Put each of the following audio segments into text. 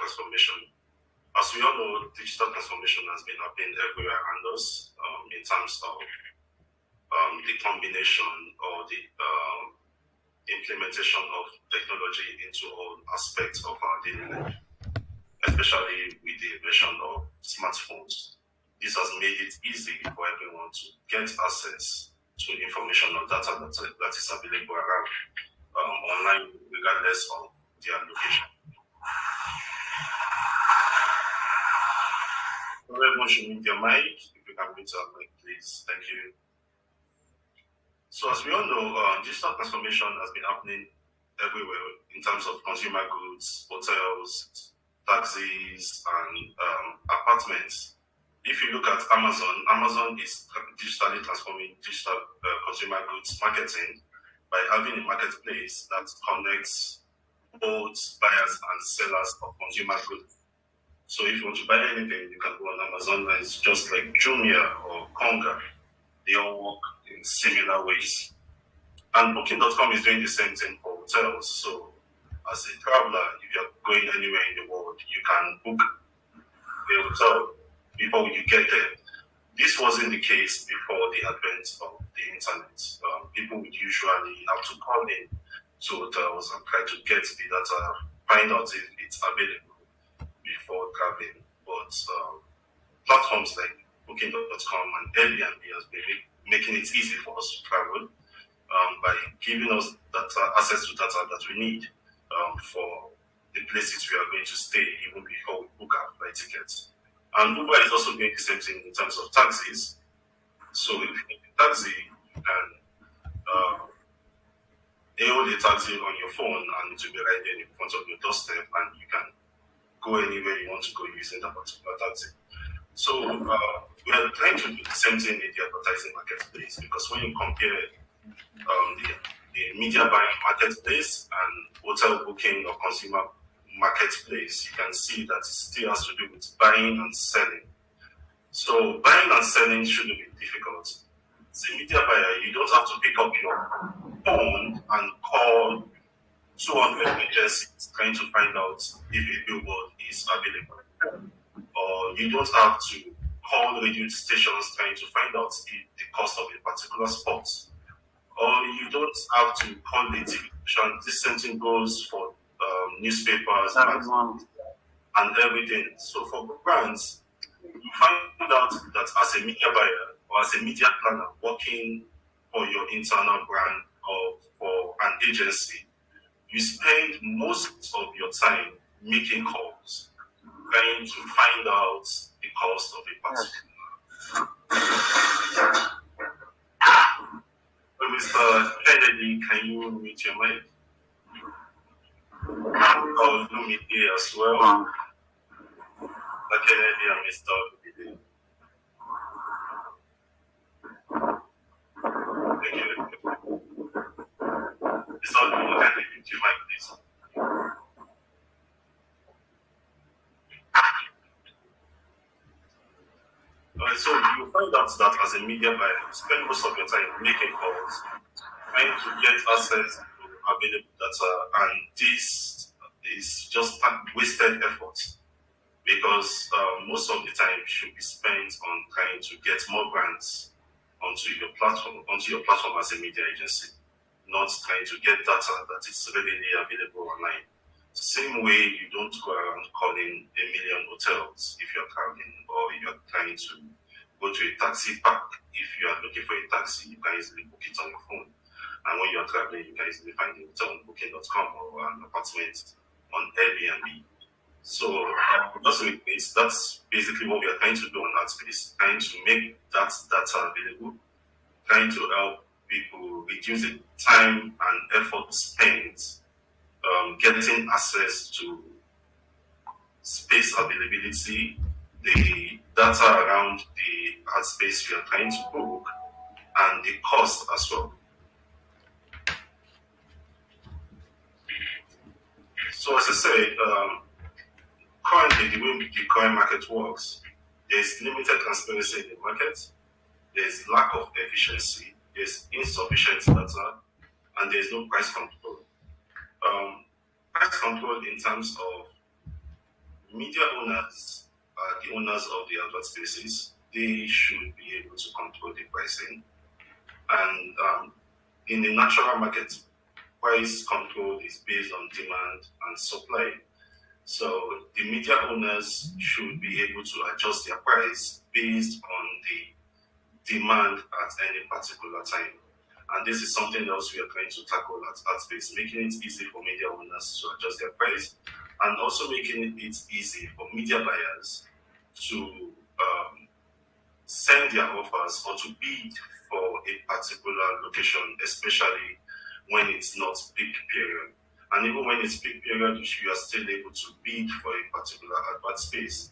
transformation. As we all know, digital transformation has been happening everywhere around us in terms of the combination or the implementation of technology into all aspects of our daily life, especially with the invention of smartphones. This has made it easy for everyone to get access to information or data that is available around online, regardless of their location. Everyone should mute your mic. If you can mute your mic, please. Thank you. So as we all know, digital transformation has been happening everywhere in terms of consumer goods, hotels, taxis, and apartments. If you look at Amazon is digitally transforming digital consumer goods marketing by having a marketplace that connects both buyers and sellers of consumer goods. So if you want to buy anything, you can go on Amazon, and it's just like Jumia or Konga. They all work in similar ways. And Booking.com is doing the same thing for hotels. So as a traveler, if you're going anywhere in the world, you can book a hotel before you get there. This wasn't the case before the advent of the internet. People would usually have to call in to hotels and try to get the data, find out if it's available before traveling. But platforms like Booking.com and Airbnb has been making it easy for us to travel by giving us access to data that we need for the places we are going to stay even before we book our flight tickets. And Uber is also doing the same thing in terms of taxis. So if you need a taxi, you can hail the taxi on your phone and it will be right there in front of your doorstep, and you can go anywhere you want to go using that particular taxi. So we are trying to do the same thing in the advertising marketplace, because when you compare the media buying marketplace and hotel booking or consumer marketplace, you can see that it still has to do with buying and selling. So buying and selling shouldn't be difficult. As a media buyer, you don't have to pick up your phone and call 200 agencies trying to find out if a billboard is available. Or you don't have to call radio stations trying to find out the cost of a particular spot. Or you don't have to call the TV station. The same thing goes for newspapers and everything. So for brands, you find out that as a media buyer or as a media planner working for your internal brand or for an agency, you spend most of your time making calls, trying to find out the cost of a particular. Mr. Kennedy, can you mute your mic? I'll do it here as well. Kennedy and Mr. Kennedy. Thank you. Mr. Kennedy, mute your mic, please. Alright, so you find out that as a media buyer, you spend most of your time making calls, trying to get access to available data, and this is just wasted effort, because most of the time should be spent on trying to get more brands onto your platform as a media agency, not trying to get data that is readily available online. Same way, you don't go around calling a million hotels if you're traveling, or you're trying to go to a taxi park. If you are looking for a taxi, you can easily book it on your phone. And when you're traveling, you can easily find a hotel on Booking.com or an apartment on Airbnb. So that's basically what we are trying to do on Adspace, trying to make that data available, trying to help people reduce the time and effort spent getting access to space availability, the data around the ad space we are trying to book, and the cost as well. So as I said, currently the way the current market works, there's limited transparency in the market, there's lack of efficiency, there's insufficient data, and there's no price control. Price control in terms of Media owners are the owners of the advert spaces. They should be able to control the pricing. And in the natural market, price control is based on demand and supply. So the media owners should be able to adjust their price based on the demand at any particular time. And this is something else we are trying to tackle at Adspace, making it easy for media owners to adjust their price and also making it easy for media buyers to send their offers or to bid for a particular location, especially when it's not peak period. And even when it's peak period, you are still able to bid for a particular advert space,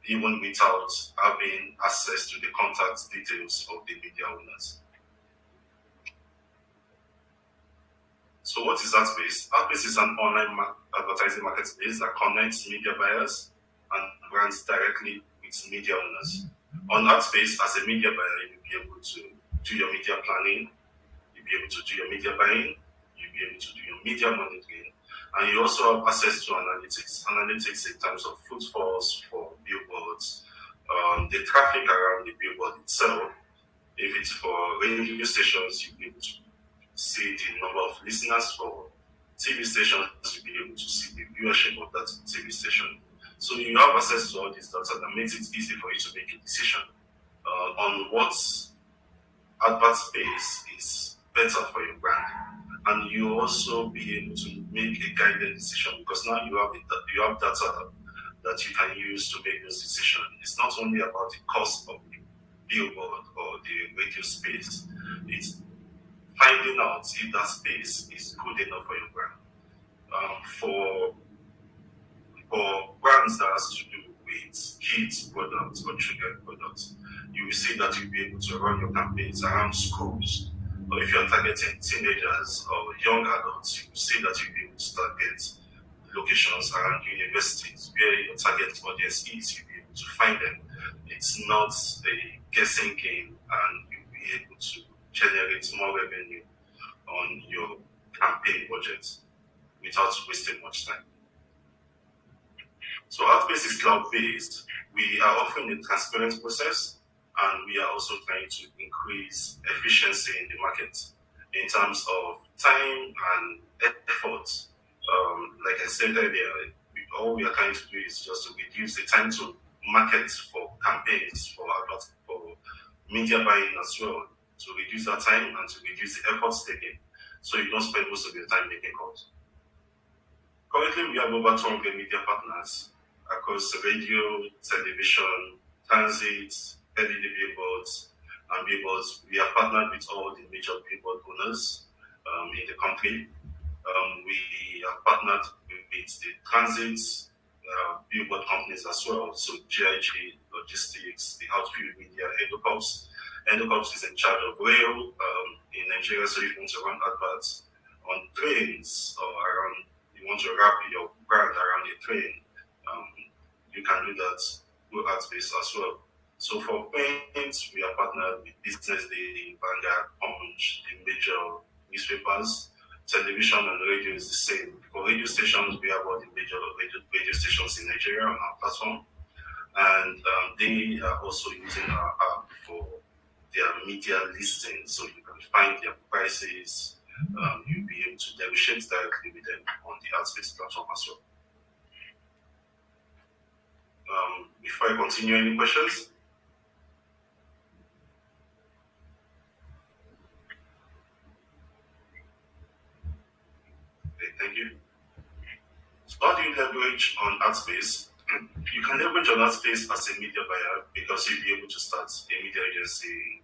even without having access to the contact details of the media owners. So what is Adspace? Adspace is an online advertising marketplace that connects media buyers and brands directly with media owners. On Adspace, as a media buyer, you'll be able to do your media planning, you'll be able to do your media buying, you'll be able to do your media monitoring, and you also have access to analytics. Analytics in terms of footfalls for billboards, the traffic around the billboard itself. If it's for radio stations, you'll be able to see the number of listeners. For TV stations, you'll be able to see the viewership of that TV station. So you have access to all this data that makes it easy for you to make a decision on what advert space is better for your brand. And you also be able to make a guided decision because now you have data that you can use to make those decisions. It's not only about the cost of the billboard or the radio space, it's finding out if that space is good enough for your brand. For brands that has to do with kids products or children products, you will see that you'll be able to run your campaigns around schools. Or if you're targeting teenagers or young adults, you will see that you'll be able to target locations around universities where your target audience is. You'll be able to find them. It's not a guessing game, and you'll be able to generate more revenue on your campaign budget without wasting much time. So Adspace is cloud-based. We are offering a transparent process, and we are also trying to increase efficiency in the market in terms of time and effort. Like I said earlier, all we are trying to do is just to reduce the time to market for campaigns, for adverts, for media buying as well, to reduce that time and to reduce the efforts taken, so you don't spend most of your time making calls. Currently, we have over 200 media partners across radio, television, transit, LED billboards, and billboards. We are partnered with all the major billboard owners in the country. We have partnered with the transit billboard companies as well. So GIG, Logistics, the Outfield Media, Endocops. Endocops is in charge of rail in Nigeria. So if you want to run adverts on trains or around, you want to wrap your brand around a train, you can do that through Adspace as well. So for paint, we are partnered with Business Day, Vanguard, Punch, the major newspapers. Television and radio is the same. For radio stations, we have all the major radio stations in Nigeria on our platform. And they are also using our app for their media listing. So you can find their prices. You'll be able to negotiate directly with them on the Adspace platform as well. Before I continue, any questions? Okay, thank you. So how do you leverage on Adspace? You can leverage on Adspace as a media buyer because you'll be able to start a media agency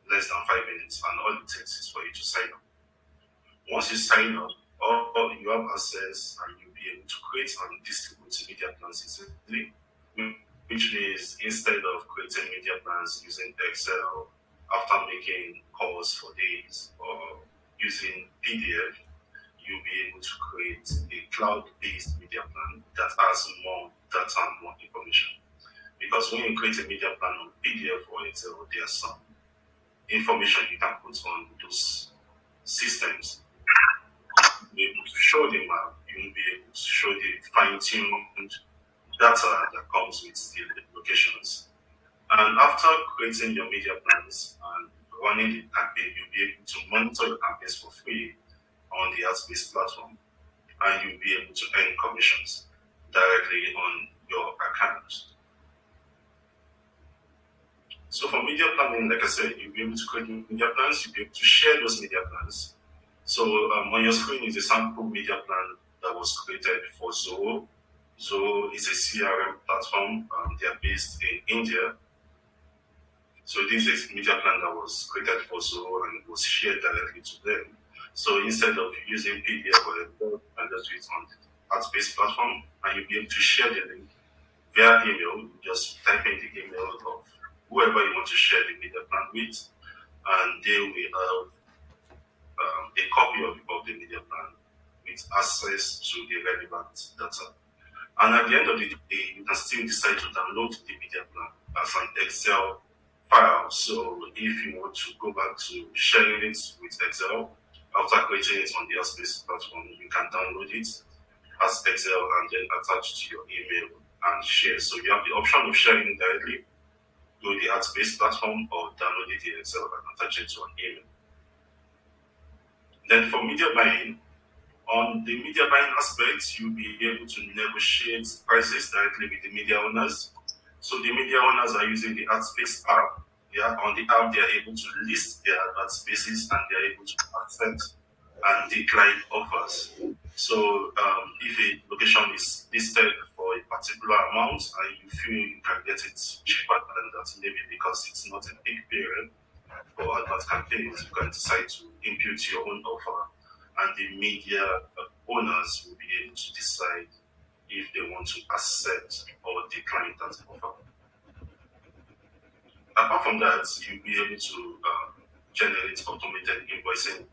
in less than 5 minutes, and all it takes is for you to sign up. Once you sign up, all you have access and you'll be able to create and distribute media plans easily, which means instead of creating media plans using Excel after making calls for days or using PDF, you'll be able to create a cloud-based media plan that has more data and more information. Because when you create a media plan on PDF or Excel, there's some information you can put on those systems. Be able to show them, even be able to show the fine-tuned data that comes with the locations. And after creating your media plans and running the campaign, you'll be able to monitor your campaigns for free on the Adspace platform, and you'll be able to earn commissions directly on your account. So for media planning, like I said, you'll be able to create media plans, you'll be able to share those media plans. So on your screen is a sample media plan that was created for Zoho. Zoho is a CRM platform. They are based in India. So this is a media plan that was created for Zoho and was shared directly to them. So instead of using PDF or Excel, you can just do it on the Adspace platform, and you'll be able to share the link via email. Just type in the email of whoever you want to share the media plan with, and they will have a copy of the media plan with access to the relevant data. And at the end of the day, you can still decide to download the media plan as an Excel file. So if you want to go back to sharing it with Excel after creating it on the Adspace platform, you can download it as Excel and then attach to your email and share. So you have the option of sharing directly through the Adspace platform or downloading the Excel and attach it to an email. Then for media buying, on the media buying aspect, you'll be able to negotiate prices directly with the media owners. So the media owners are using the Adspace app. Yeah, on the app, they are able to list their advert spaces and they are able to accept and decline offers. So if a location is listed for a particular amount and you feel you can get it cheaper than that, maybe because it's not a big period for advert campaigns, you can decide to impute your own offer, and the media owners will be able to decide if they want to accept or decline that offer. Apart from that, you'll be able to generate automated invoicing.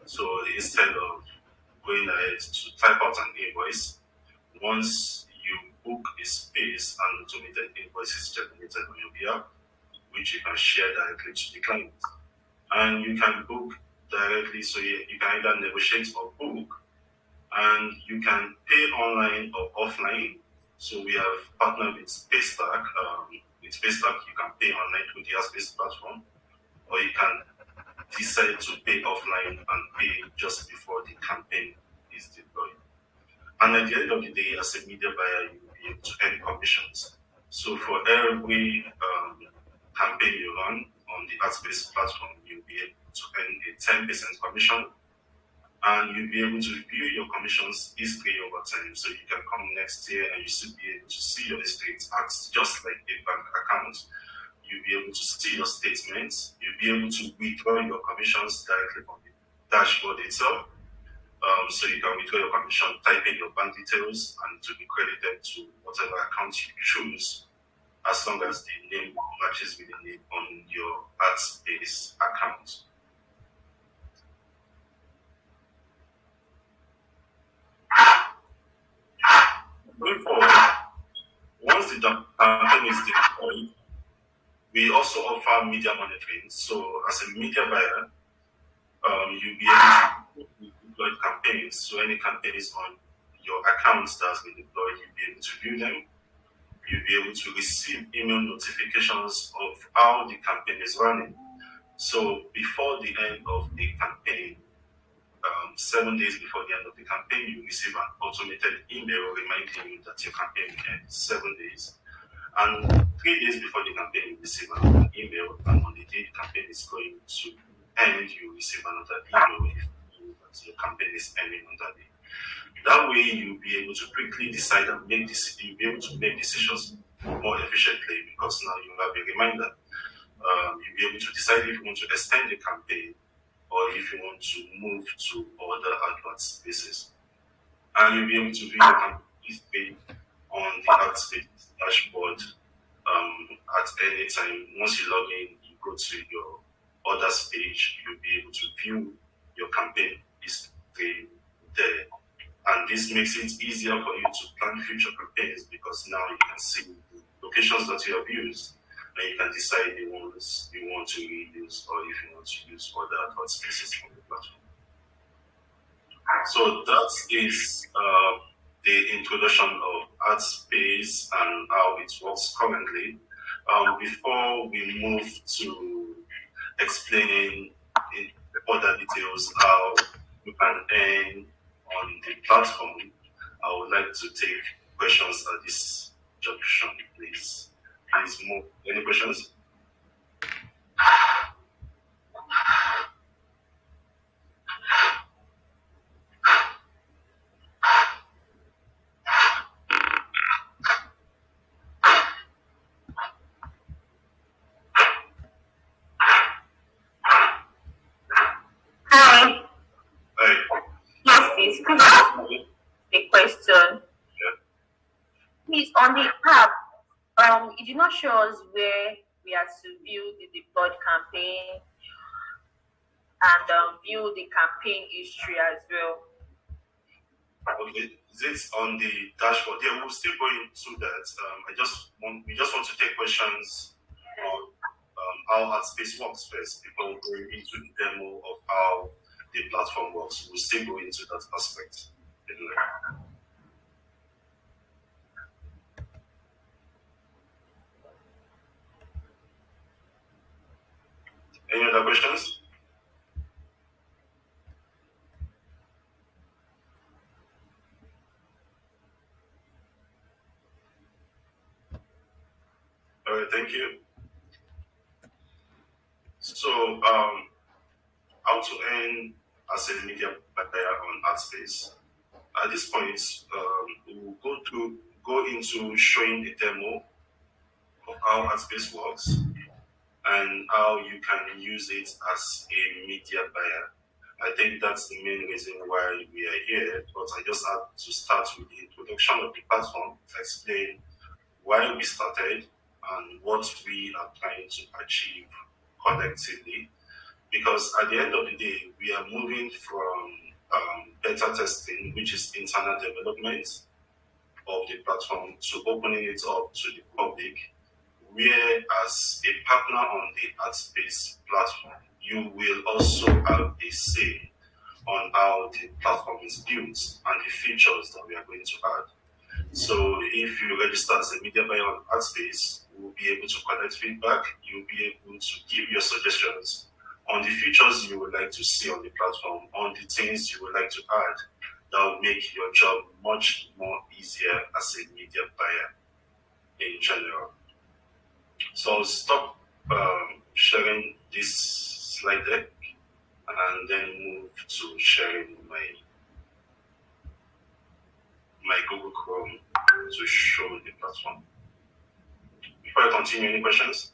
So instead of going ahead to type out an invoice, once you book a space, an automated invoice is generated on your behalf, which you can share directly to the client. And you can book directly, so you can either negotiate or book, and you can pay online or offline. So we have partnered with Paystack. With Paystack, you can pay online through the Adspace platform, or you can decide to pay offline and pay just before the campaign is deployed. And at the end of the day, as a media buyer, you will be able to earn commissions. So for every campaign you run on the Adspace platform, you'll be able to earn a 10% commission, and you'll be able to view your commissions history over time. So you can come next year and you should be able to see your history. It acts just like a bank account. You'll be able to see your statements. You'll be able to withdraw your commissions directly from the dashboard itself. So you can withdraw your commission, type in your bank details, and to be credited to whatever account you choose, as long as the name matches with the name on your Adspace account. Going forward, once the campaign is deployed, we also offer media monitoring. So as a media buyer, you'll be able to deploy campaigns. So any campaigns on your accounts that has been deployed, you'll be able to view them. You'll be able to receive email notifications of how the campaign is running. So before the end of the campaign, 7 days before the end of the campaign, you receive an automated email reminding you that your campaign will end 7 days. And 3 days before the campaign, you receive another email, and on the day the campaign is going to end, you receive another email if you know that your campaign is ending on that day. That way, you'll be able to quickly decide and you'll be able to make decisions more efficiently, because now you have a reminder. You'll be able to decide if you want to extend the campaign or if you want to move to other advert spaces. And you'll be able to view your campaign history on the Adspace dashboard at any time. Once you log in, you go to your orders page, you'll be able to view your campaign history there. And this makes it easier for you to plan future campaigns, because now you can see the locations that you have used, and you can decide the ones you want to reuse or if you want to use other advert spaces on the platform. So that is the introduction of Adspace and how it works currently. Before we move to explaining in further details how you can earn on the platform, I would like to take questions at this junction, please. Please move. Any questions? Hi. Hey, Yes, please. Could you ask me a question? yeah. Please, on the app, it did not show us where we are to view the deployed campaign and view the campaign history as well. Okay, is it on the dashboard? Yeah, we'll still go into that. We just want to take questions on how AdSpace works first before going into the demo of how the platform works. We'll still go into that aspect. Any other questions? All right, thank you. So, how to earn as a media buyer on AdSpace? At this point, we'll go into showing a demo of how AdSpace works and how you can use it as a media buyer. I think that's the main reason why we are here. But I just have to start with the introduction of the platform to explain why we started and what we are trying to achieve collectively. Because at the end of the day, we are moving from beta testing, which is internal development of the platform, to opening it up to the public, where as a partner on the AdSpace platform, you will also have a say on how the platform is built and the features that we are going to add. So if you register as a media buyer on AdSpace, we'll be able to collect feedback. You'll be able to give your suggestions on the features you would like to see on the platform, on the things you would like to add that will make your job much more easier as a media buyer in general. So I'll stop sharing this slide deck and then move to sharing my Google Chrome to show the platform. Before I continue, any questions?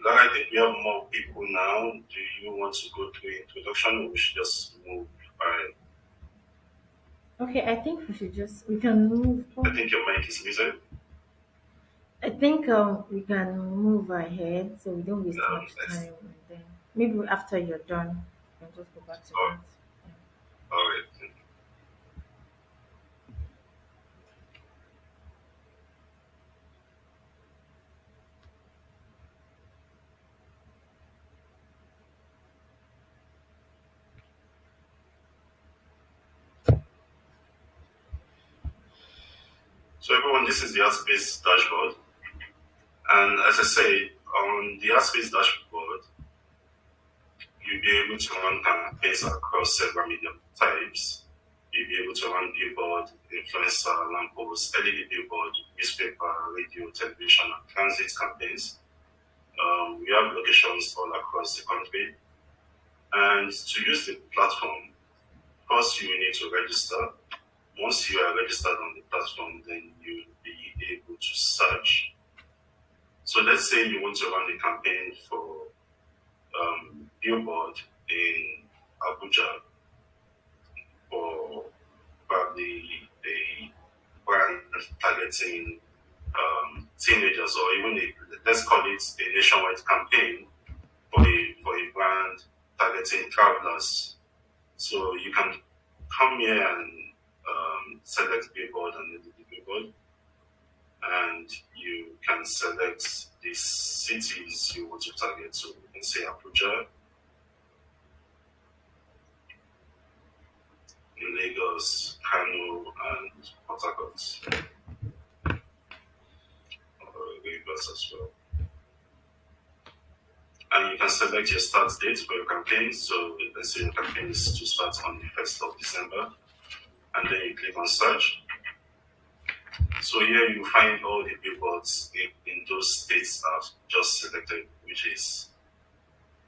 Like, I think we have more people now. Do you want to go through introduction or we should just move? Okay, I think we can move I on. think your mic is muted. I think we can move ahead so we don't waste much Let's, time, and then maybe after you're done, we can just go back to oh, that. all right. So everyone, this is the Adspace dashboard. And as I say, on the Adspace dashboard, you'll be able to run campaigns across several media types. You'll be able to run billboard, influencer, lamppost, LED billboard, newspaper, radio, television, and transit campaigns. We have locations all across the country. And to use the platform, first you will need to register. Once you are registered on the platform, then you'll be able to search. So let's say you want to run a campaign for billboard in Abuja for probably a brand targeting teenagers, or even let's call it a nationwide campaign for a brand targeting travelers. So you can come here and select billboard and edit the billboard, and you can select the cities you want to target. So you can say Abuja, Lagos, Kano, and Port Harcourt, or Rivers as well. And you can select your start date for your campaign. So let's say your campaign is to start on the 1st of December, and then you click on search. So here you find all the billboards in those states I've just selected, which is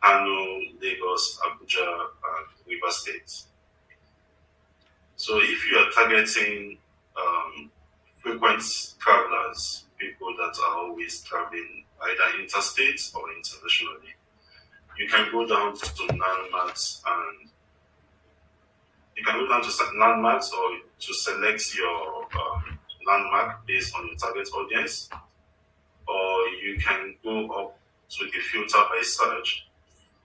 Kano, Lagos, Abuja, and Rivers State. So if you are targeting frequent travelers, people that are always traveling either interstate or internationally, you can go down to landmarks, and you can go down to landmarks or to select your landmark based on your target audience, or you can go up to the filter by search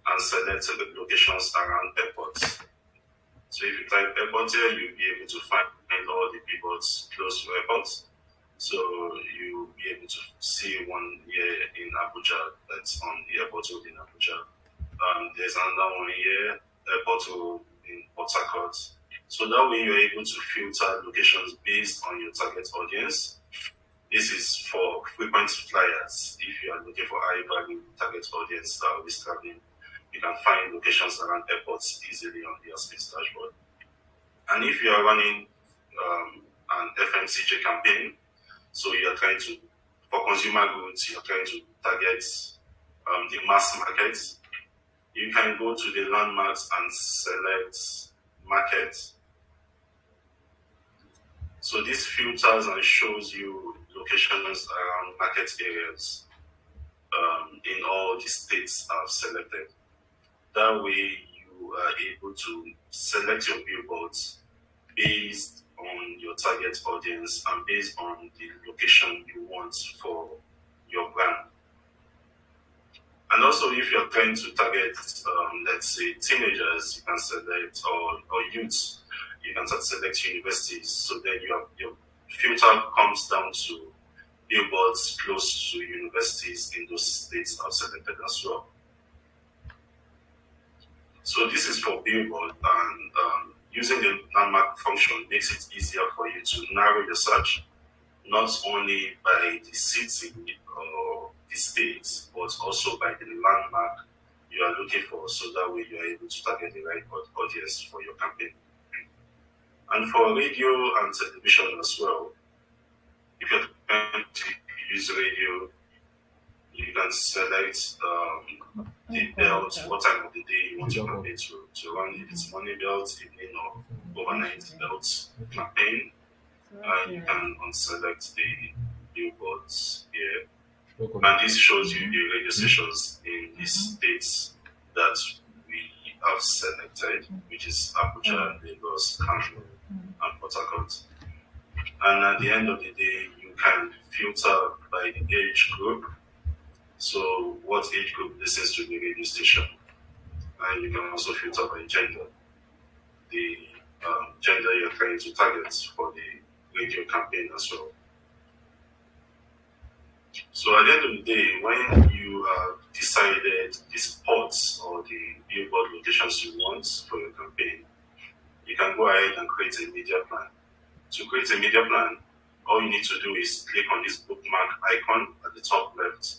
and select the locations around airports. So if you type airport here, you'll be able to find all the billboards close to airports. So you'll be able to see one here in Abuja that's on the airport road in Abuja. There's another one here, airport road in Port Harcourt. So that way you're able to filter locations based on your target audience. This is for frequent flyers. If you are looking for high value target audience that is traveling, you can find locations around airports easily on the Adspace dashboard. And if you are running an FMCG campaign, so you are trying to, for consumer goods, you are trying to target the mass market, you can go to the landmarks and select market. So this filters and shows you locations around market areas in all the states I've selected. That way you are able to select your billboards based on your target audience and based on the location you want for your brand. And also, if you're trying to target, let's say, teenagers, you can select, or youths, you can select universities. So then your filter comes down to billboards close to universities in those states I've selected as well. So this is for billboard, and using the landmark function makes it easier for you to narrow your search, not only by the city or the state, but also by the landmark you are looking for, so that way you are able to target the right audience for your campaign. And for radio and television as well, if you're trying to use radio, you can select the belt, what time of the day you want your campaign to run, if it's morning belt, evening, or overnight belt campaign. You can unselect the billboards here. And this shows you the radio stations in the states that we have selected, which is Abuja, Lagos, Kano, and Port Harcourt. And at the end of the day, you can filter by the age group. So what age group listens to the radio station? And you can also filter by gender, the gender you're trying to target for the radio campaign as well. So at the end of the day, when you have decided the spots or the billboard locations you want for your campaign, you can go ahead and create a media plan. To create a media plan, all you need to do is click on this bookmark icon at the top left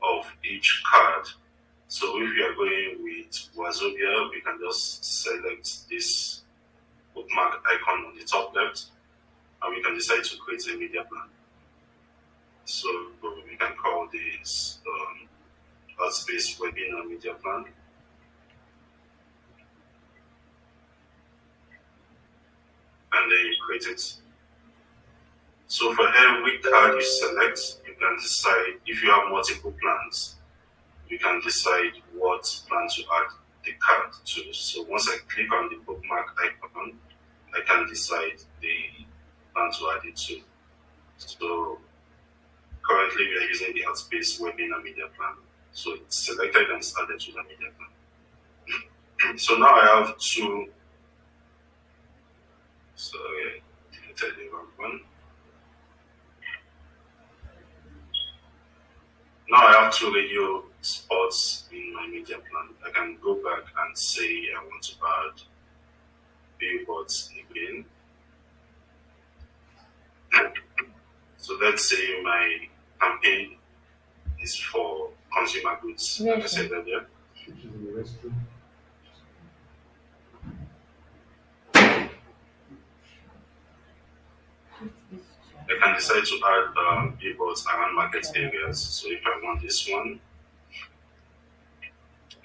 of each card. So if you are going with Wazobia, we can just select this bookmark icon on the top left, and we can decide to create a media plan. So we can call this Adspace webinar media plan. And then you create it. So for every card you select, you can decide, if you have multiple plans, you can decide what plan to add the card to. So once I click on the bookmark icon, I can decide the plan to add it to. So currently we are using the Adspace webinar media plan. So it's selected and it's added to the media plan. So now I have two So yeah, deleted the wrong one. Now I have two radio spots in my media plan. I can go back and say I want to add billboards again. So let's say my campaign is for consumer goods, like I Yes, sir. said earlier. I can decide to add billboards around market areas. So if I want this one,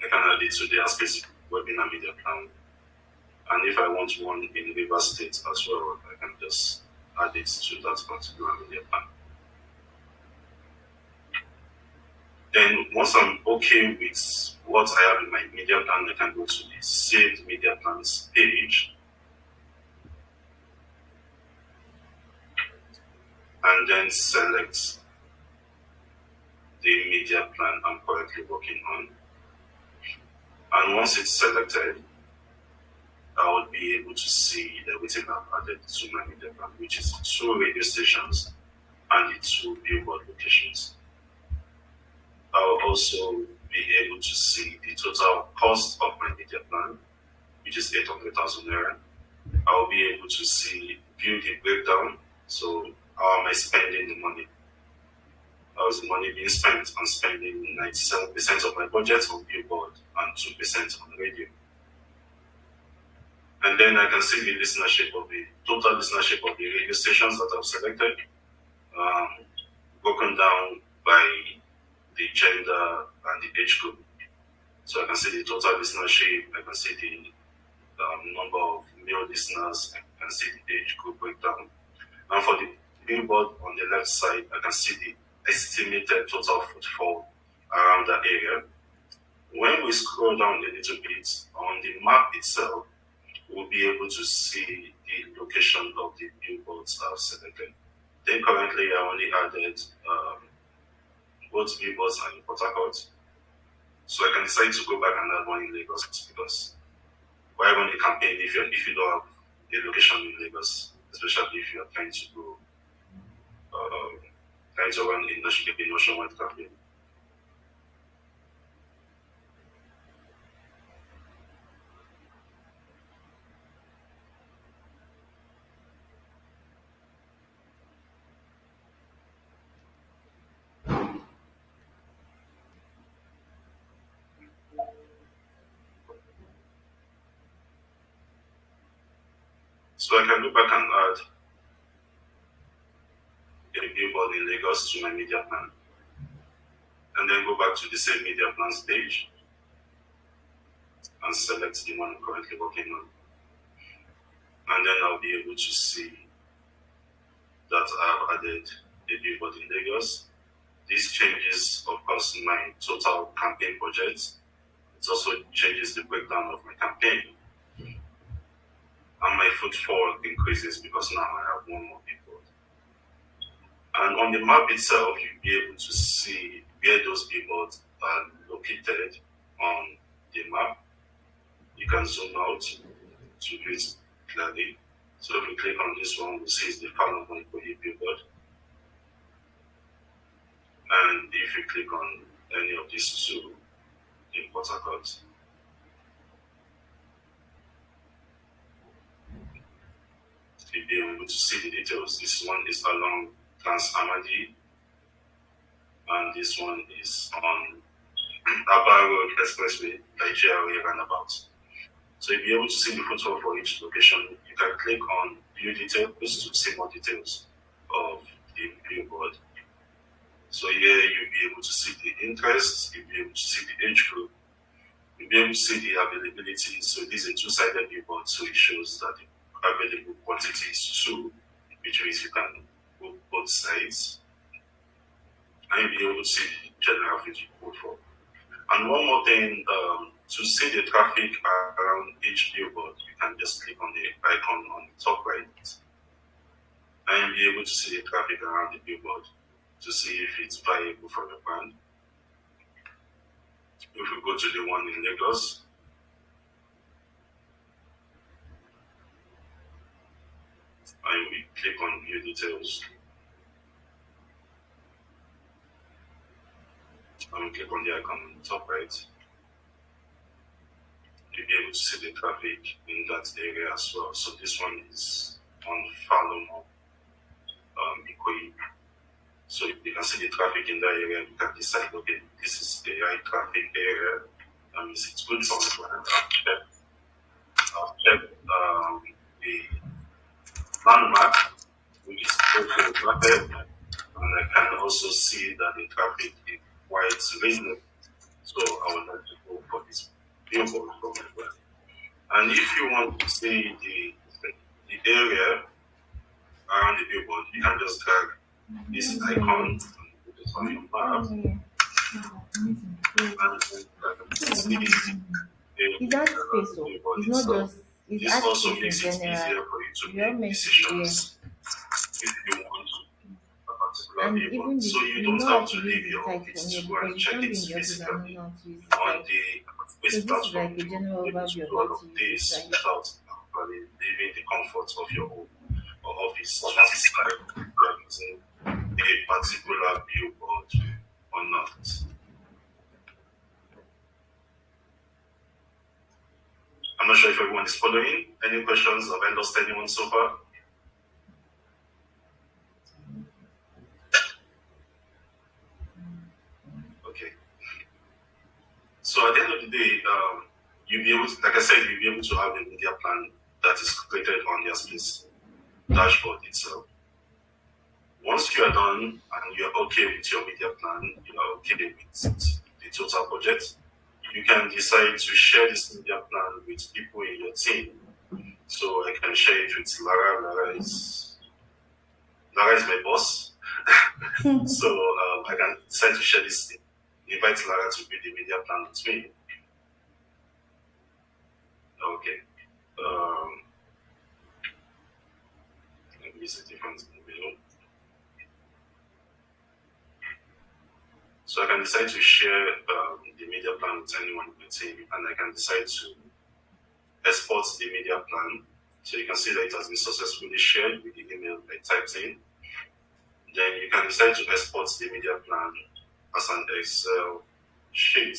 I can add it to the Adspace webinar media plan. And if I want one in River State as well, I can just add it to that particular media plan. Then once I'm okay with what I have in my media plan, I can go to the saved media plans page and then select the media plan I'm currently working on. And once it's selected, I would be able to see everything I've added to my media plan, which is two radio stations and the two billboard locations. I'll also be able to see the total cost of my media plan, which is 800,000 naira. I'll be able to see view the breakdown. So how am I spending the money? How is the money being spent? I'm spending 97% of my budget on billboard and 2% on radio. And then I can see the listenership of the total listenership of the radio stations that I've selected, um, broken down by the gender and the age group. So I can see the total listenership, I can see the number of male listeners, I can see the age group breakdown. And for the billboard on the left side, I can see the estimated total footfall around that area. When we scroll down a little bit on the map itself, we'll be able to see the location of the billboards I've selected. Then currently I only added both billboards and in Port Harcourt. So I can decide to go back and add one in Lagos because why run a campaign if you don't have a location in Lagos, especially if you are trying to go um, trying to run a nationwide campaign. So I can go back and add a billboard in Lagos to my media plan and then go back to the same media plans page and select the one I'm currently working on. And then I'll be able to see that I've added a billboard in Lagos. This changes, of course, my total campaign budget. It also changes the breakdown of my campaign. And my footfall increases because now I have one more billboard. And on the map itself, you'll be able to see where those billboards are located on the map. You can zoom out to view it clearly. So if we click on this one, we'll see it's the Fallon Monopoly billboard. And if you click on any of these two in Port Harcourt, you'll be able to see the details. This one is along Trans Amadi, and this one is on Aba Road Expressway, Nigeria roundabout. So you'll be able to see the photo for each location. You can click on view details to see more details of the billboard. So here you'll be able to see the interest, you'll be able to see the age group, you'll be able to see the availability. So this is a two-sided billboard, so it shows that the available quantity is two, which means you can book both sides. And you'll be able to see the general footfall. And one more thing, to see the traffic around each billboard, you can just click on the icon on the top right and you'll be able to see the traffic around the billboard to see if it's viable for your brand. If we go to the one in Lagos, and we click on view details, and we click on the icon on the top right, you'll be able to see the traffic in that area as well. So this one is on Falun Ikoyi. So you can see the traffic in that area. You can decide, okay, this is the high traffic area. It's good for me. I'll check the landmark, which is close to the market, and I can also see that the traffic is quite reasonable. So I would like to go for this billboard from as well. And if you want to see the area around the billboard, you can just drag this icon and put it on your map, and then see Is that space the so? billboard It's not itself. just it's This also Adspace in makes it general. easier for you to We are make meant to be there. decisions if you want a particular And billboard. even So this, you you don't know how have to to use leave the your site office from here to go and because you check can't it be in the office and not physically know how to use the on site. the So Adspace this is platform. like a You general will be able to overview do of all how of to use the this site. without actually leaving the comfort of your home or office to decide if you are using a particular billboard or not. I'm not sure if everyone is following. Any questions? Have I lost anyone so far? Okay. So at the end of the day, you'll be able to, like I said, you'll be able to have a media plan that is created on the Adspace dashboard itself. Once you are done and you're okay with your media plan, you are okay with the total budget, you can decide to share this media plan with people in your team. So I can share it with Lara. Lara is my boss. So I can decide to share this, invite Lara to build the media plan with me. Okay. Um, Let me use a different below. So I can decide to share the media plan with anyone in the team, and I can decide to export the media plan. So you can see that it has been successfully shared with the email I typed in. Then you can decide to export the media plan as an Excel sheet.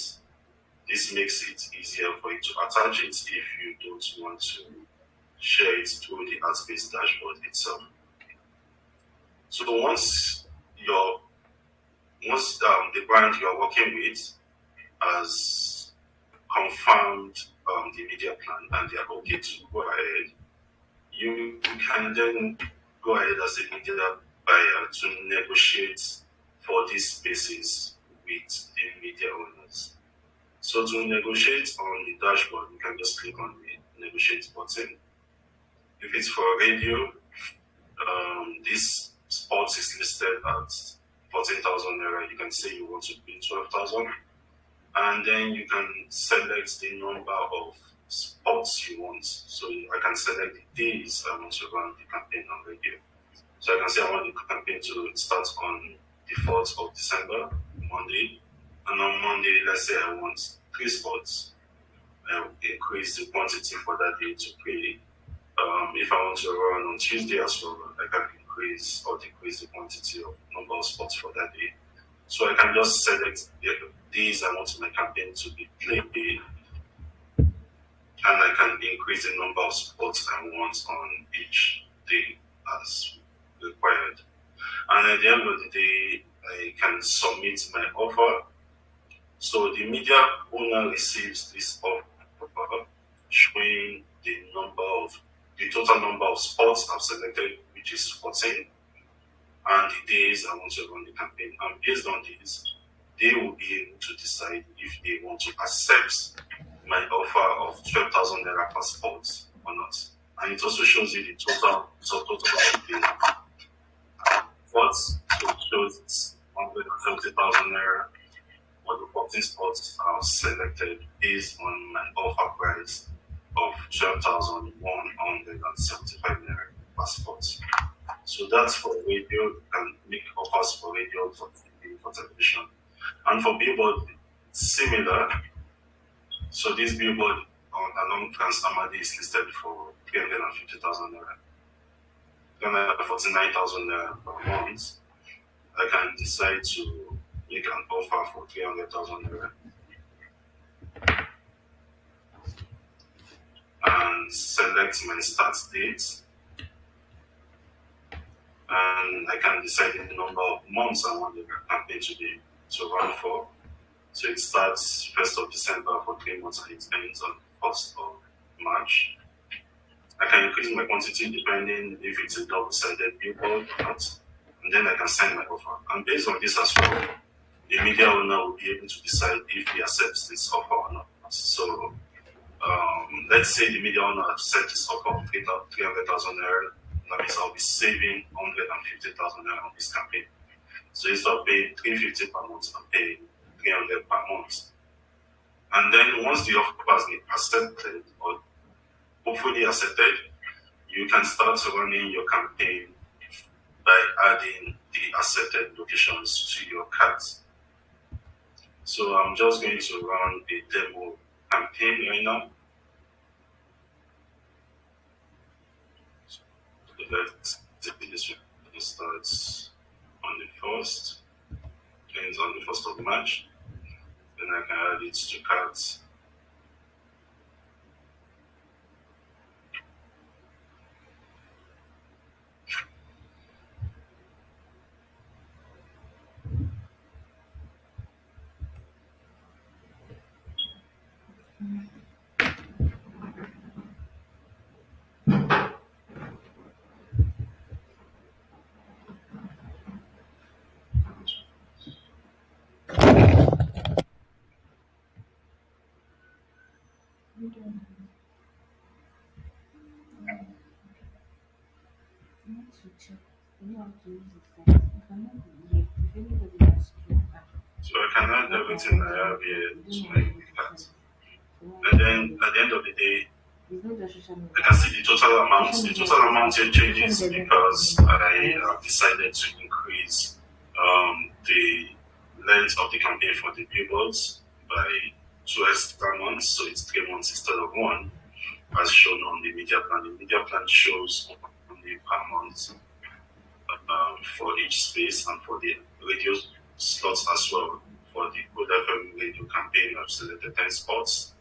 This makes it easier for you to attach it if you don't want to share it through the Adspace dashboard itself. So once the brand you are working with has confirmed the media plan and they are okay to go ahead, you can then go ahead as a media buyer to negotiate for these spaces with the media owners. So to negotiate on the dashboard, you can just click on the negotiate button. If it's for radio, this spot is listed at 14,000 naira. You can say you want to pay 12,000, and then you can select the number of spots you want. So I can select the days I want to run the campaign on radio. So I can say I want the campaign to start on the 4th of December, Monday. And on Monday, let's say I want 3 spots. I will increase the quantity for that day to pay. If I want to run on Tuesday as well, I can increase or decrease the quantity of number of spots for that day. So I can just select the days I want my campaign to be played, and I can increase the number of spots I want on each day as required. And at the end of the day, I can submit my offer. So the media owner receives this offer showing the total number of spots I've selected, which is 14, and the days I want to run the campaign. And based on this, they will be able to decide if they want to accept my offer of 12,000 naira per spot or not. And it also shows you the total of the spots. So it shows it's 170,000 naira. But the 14 spots are selected based on my offer price of 12,175 naira per spot. So that's for radio. You can make offers for radio, for TV, for television. And for billboard, it's similar. So this billboard along Trans Amadi is listed for 350,000 naira. 49,000 per month, I can decide to make an offer for 300,000 naira and select my start date, and I can decide the number of months I want the campaign to run for. So it starts 1st of December for 3 months and it ends on 1st of March. I can increase my quantity depending if it's a double-sided billboard or not, and then I can send my offer. And based on this as well, the media owner will be able to decide if he accepts this offer or not. So let's say the media owner accepts this offer of 300,000 naira. That means I'll be saving 150,000 naira on this campaign. So instead of paying 350 per month, I'm paying 300 per month. And then once the offer has been accepted or hopefully accepted, you can start running your campaign by adding the accepted locations to your cart. So I'm just going to run a demo campaign right now. So let's do this one. It starts on the 1st, ends on the 1st of March. Then I can add it to cart. Want to check. You know how to use the site. You cannot be here. If anybody asks you, So I can add what everything happened I there? have here You to don't know my how to use the cart. site. So why And would then you? at the end of the day, It's not just social I media. can see the total amount. Social The media total amount here social changes media because doesn't I bias. have decided to increase the length of the campaign for the billboards by 2 extra months. So it's 3 months instead of one, as shown on the media plan. The media plan shows only per month for each space and for the radio slots as well. For the Good FM radio campaign, I've selected 10 spots.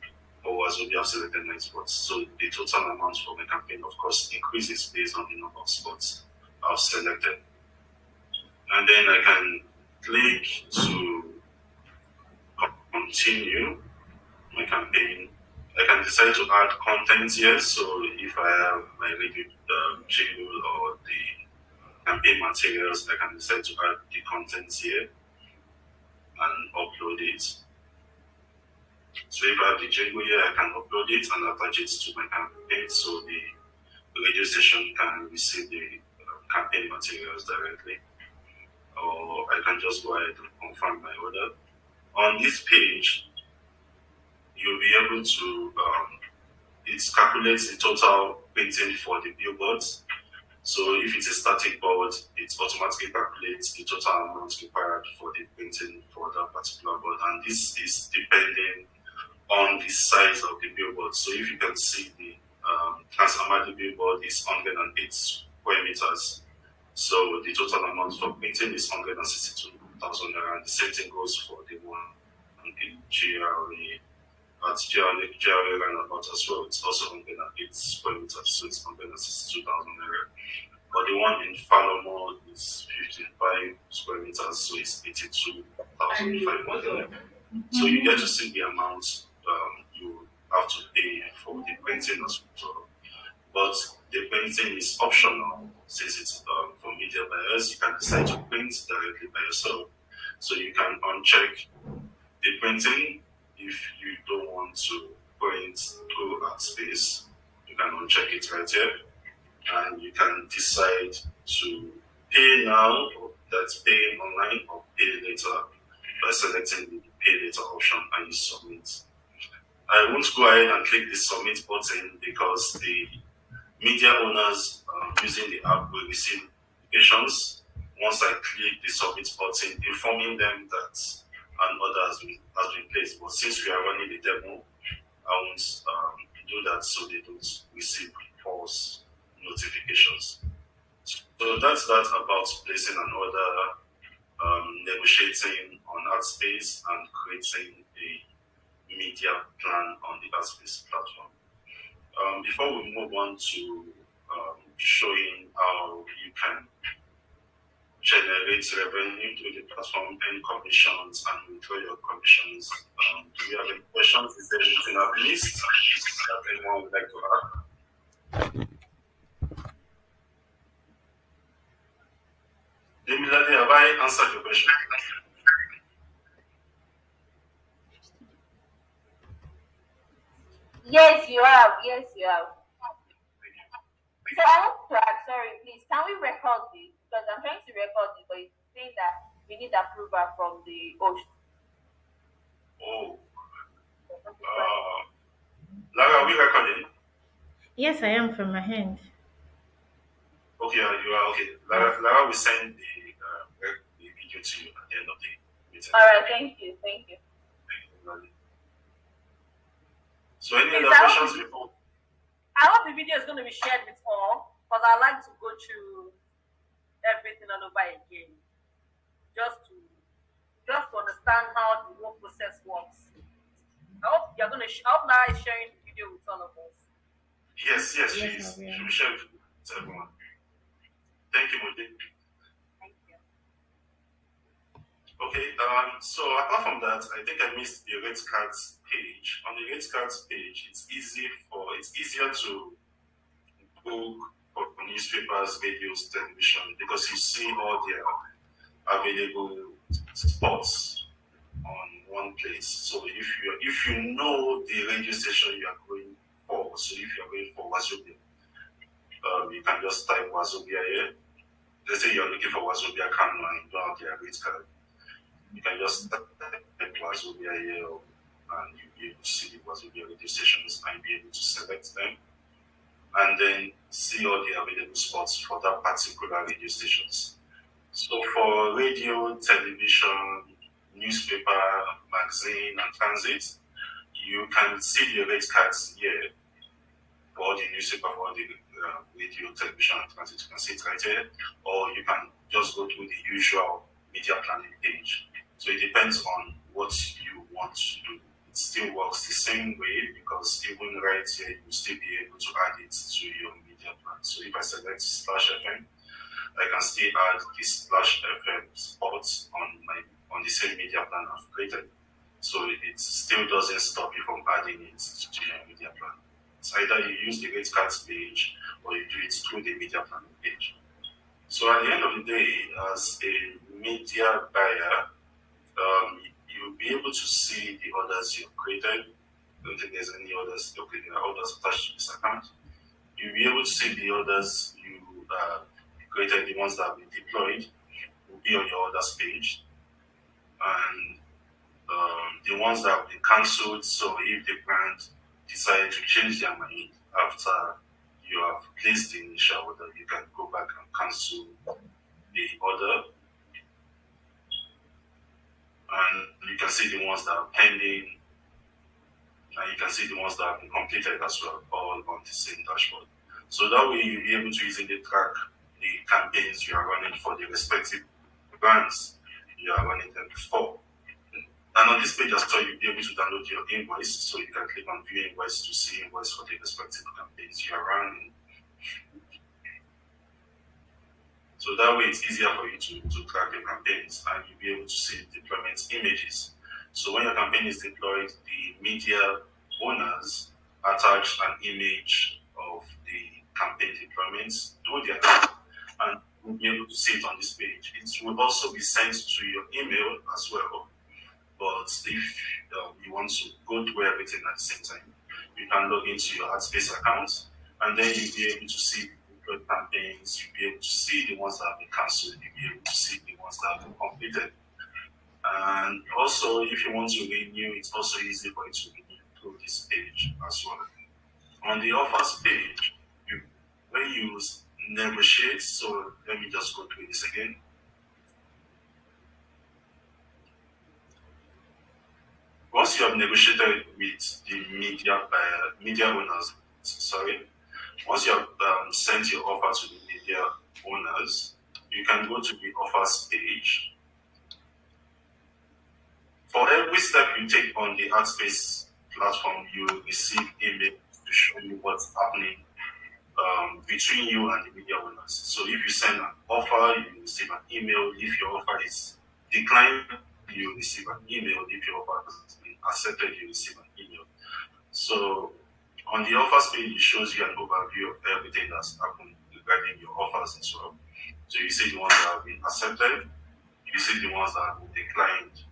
Or as well, we have selected 9 spots. So the total amount for the campaign, of course, increases based on the number of spots I've selected. And then I can click to continue my campaign. I can decide to add content here. So if I have my radio jingle or the campaign materials, I can decide to add the content here and upload it. So if I have the jingle here, I can upload it and attach it to my campaign so the radio station can receive the campaign materials directly. Or I can just go ahead and confirm my order. On this page, you'll be able to, it calculates the total printing for the billboards. So if it's a static board, it automatically calculates the total amount required for the printing for that particular board. And this is depending on the size of the billboard. So if you can see the Trans-Amadi billboard is 108 square meters. So the total amount for printing is 162,000 naira. And the same thing goes for the one in GRA, at GRA roundabout as well. It's also 108 square meters, so it's 162,000 naira. But the one in Falomo is 55 square meters, so it's 82,500. So you get to see the amount you have to pay for the printing as well. But the printing is optional since it's for media buyers. You can decide to print directly by yourself. So you can uncheck the printing if you don't want to print through Adspace. You can uncheck it right here, and you can decide to pay now, or that's pay online, or pay later by selecting the pay later option and you submit. I won't go ahead and click the submit button because the media owners using the app will receive notifications once I click the submit button, informing them that an order has been placed. But since we are running the demo, I won't do that so they don't receive false notifications. So that's that about placing an order, negotiating on Adspace, and creating a media plan on the Adspace platform. Before we move on to showing how you can generate revenue through the platform, earn commissions, and withdraw your commissions, do we have any questions? Is there anything I've missed that anyone would like to add? Similarly, have I answered your question? Yes, you have. Yes, you have. Thank you. So I want to ask, sorry, please, can we record this? Because I'm trying to record it, but it's saying that we need approval from the host. Oh, Lara, are we recording? Yes, I am from my hand. Okay, you are okay. Yes. Lara will send the video to you at the end of the meeting. All right, thank you, thank you. Thank you. So, any Please, other questions before? I hope the video is going to be shared with all, because I like to go through everything all over again, just to understand how the whole process works. I hope you're going to. I hope Lara is sharing the video with all of us. Yes, yes, she Yes, is. I She will. will share it with everyone. Thank you, Modi. Thank you. Okay, so apart from that, I think I missed the rate cards page. On the rate cards page, it's easier to book for newspapers, radios, television because you see all their available spots on one place. So if you know the radio station you are going for, so if you are going for Wazobia, you can just type Wazobia here. Let's say you are looking for Wazobia Kano and you don't have their rate card. You can just type Wazobia here and you'll be able to see the Wazobia radio stations and be able to select them and then see all the available spots for that particular radio stations. So for radio, television, newspaper, magazine, and transit, you can see the rate cards here for all the newspaper, for all the radio, television, and transit. You can see it right here, or you can just go to the usual media planning page. So it depends on what you want to do. It still works the same way because even right here, you still be able to add it to your media plan. So if I select slash FM, I can still add this slash FM spots on the same media plan I've created. So it still doesn't stop you from adding it to your media plan. It's either you use the rate cards page or you do it through the media planning page. So at the end of the day, as a media buyer, you'll be able to see the orders you've created. I don't think there's any orders. Okay, there are orders attached to this account. You'll be able to see the orders you created, the ones that have been deployed, will be on your orders page, and the ones that have been cancelled. So if the brand decide to change their mind after you have placed the initial order, you can go back and cancel the order, and you can see the ones that are pending, and you can see the ones that have been completed as well, all on the same dashboard. So that way you'll be able to easily track the campaigns you are running for the respective brands you are running them for. And on this page as well, you'll be able to download your invoice, so you can click on view invoice to see invoice for the respective campaigns you are running. So that way it's easier for you to track your campaigns and you'll be able to see deployment images. So when your campaign is deployed, the media owners attach an image of the campaign deployments to their account and you'll be able to see it on this page. It will also be sent to your email as well. But if you want to go through everything at the same time, you can log into your Adspace account and then you'll be able to see the campaigns, you'll be able to see the ones that have been cancelled, you'll be able to see the ones that have been completed. And also, if you want to renew, it's also easy for you to renew through this page as well. On the offers page, when you negotiate, so let me just go through this again. Once you have negotiated with the media owners, once you have sent your offer to the media owners, you can go to the offers page. For every step you take on the Adspace platform, you will receive emails to show you what's happening between you and the media owners. So if you send an offer, you receive an email. If your offer is declined, you receive an email. If your offer has been accepted, you receive an email. So on the offers page, it shows you an overview of everything that's happened regarding your offers as well. So you see the ones that have been accepted, you see the ones that have been declined,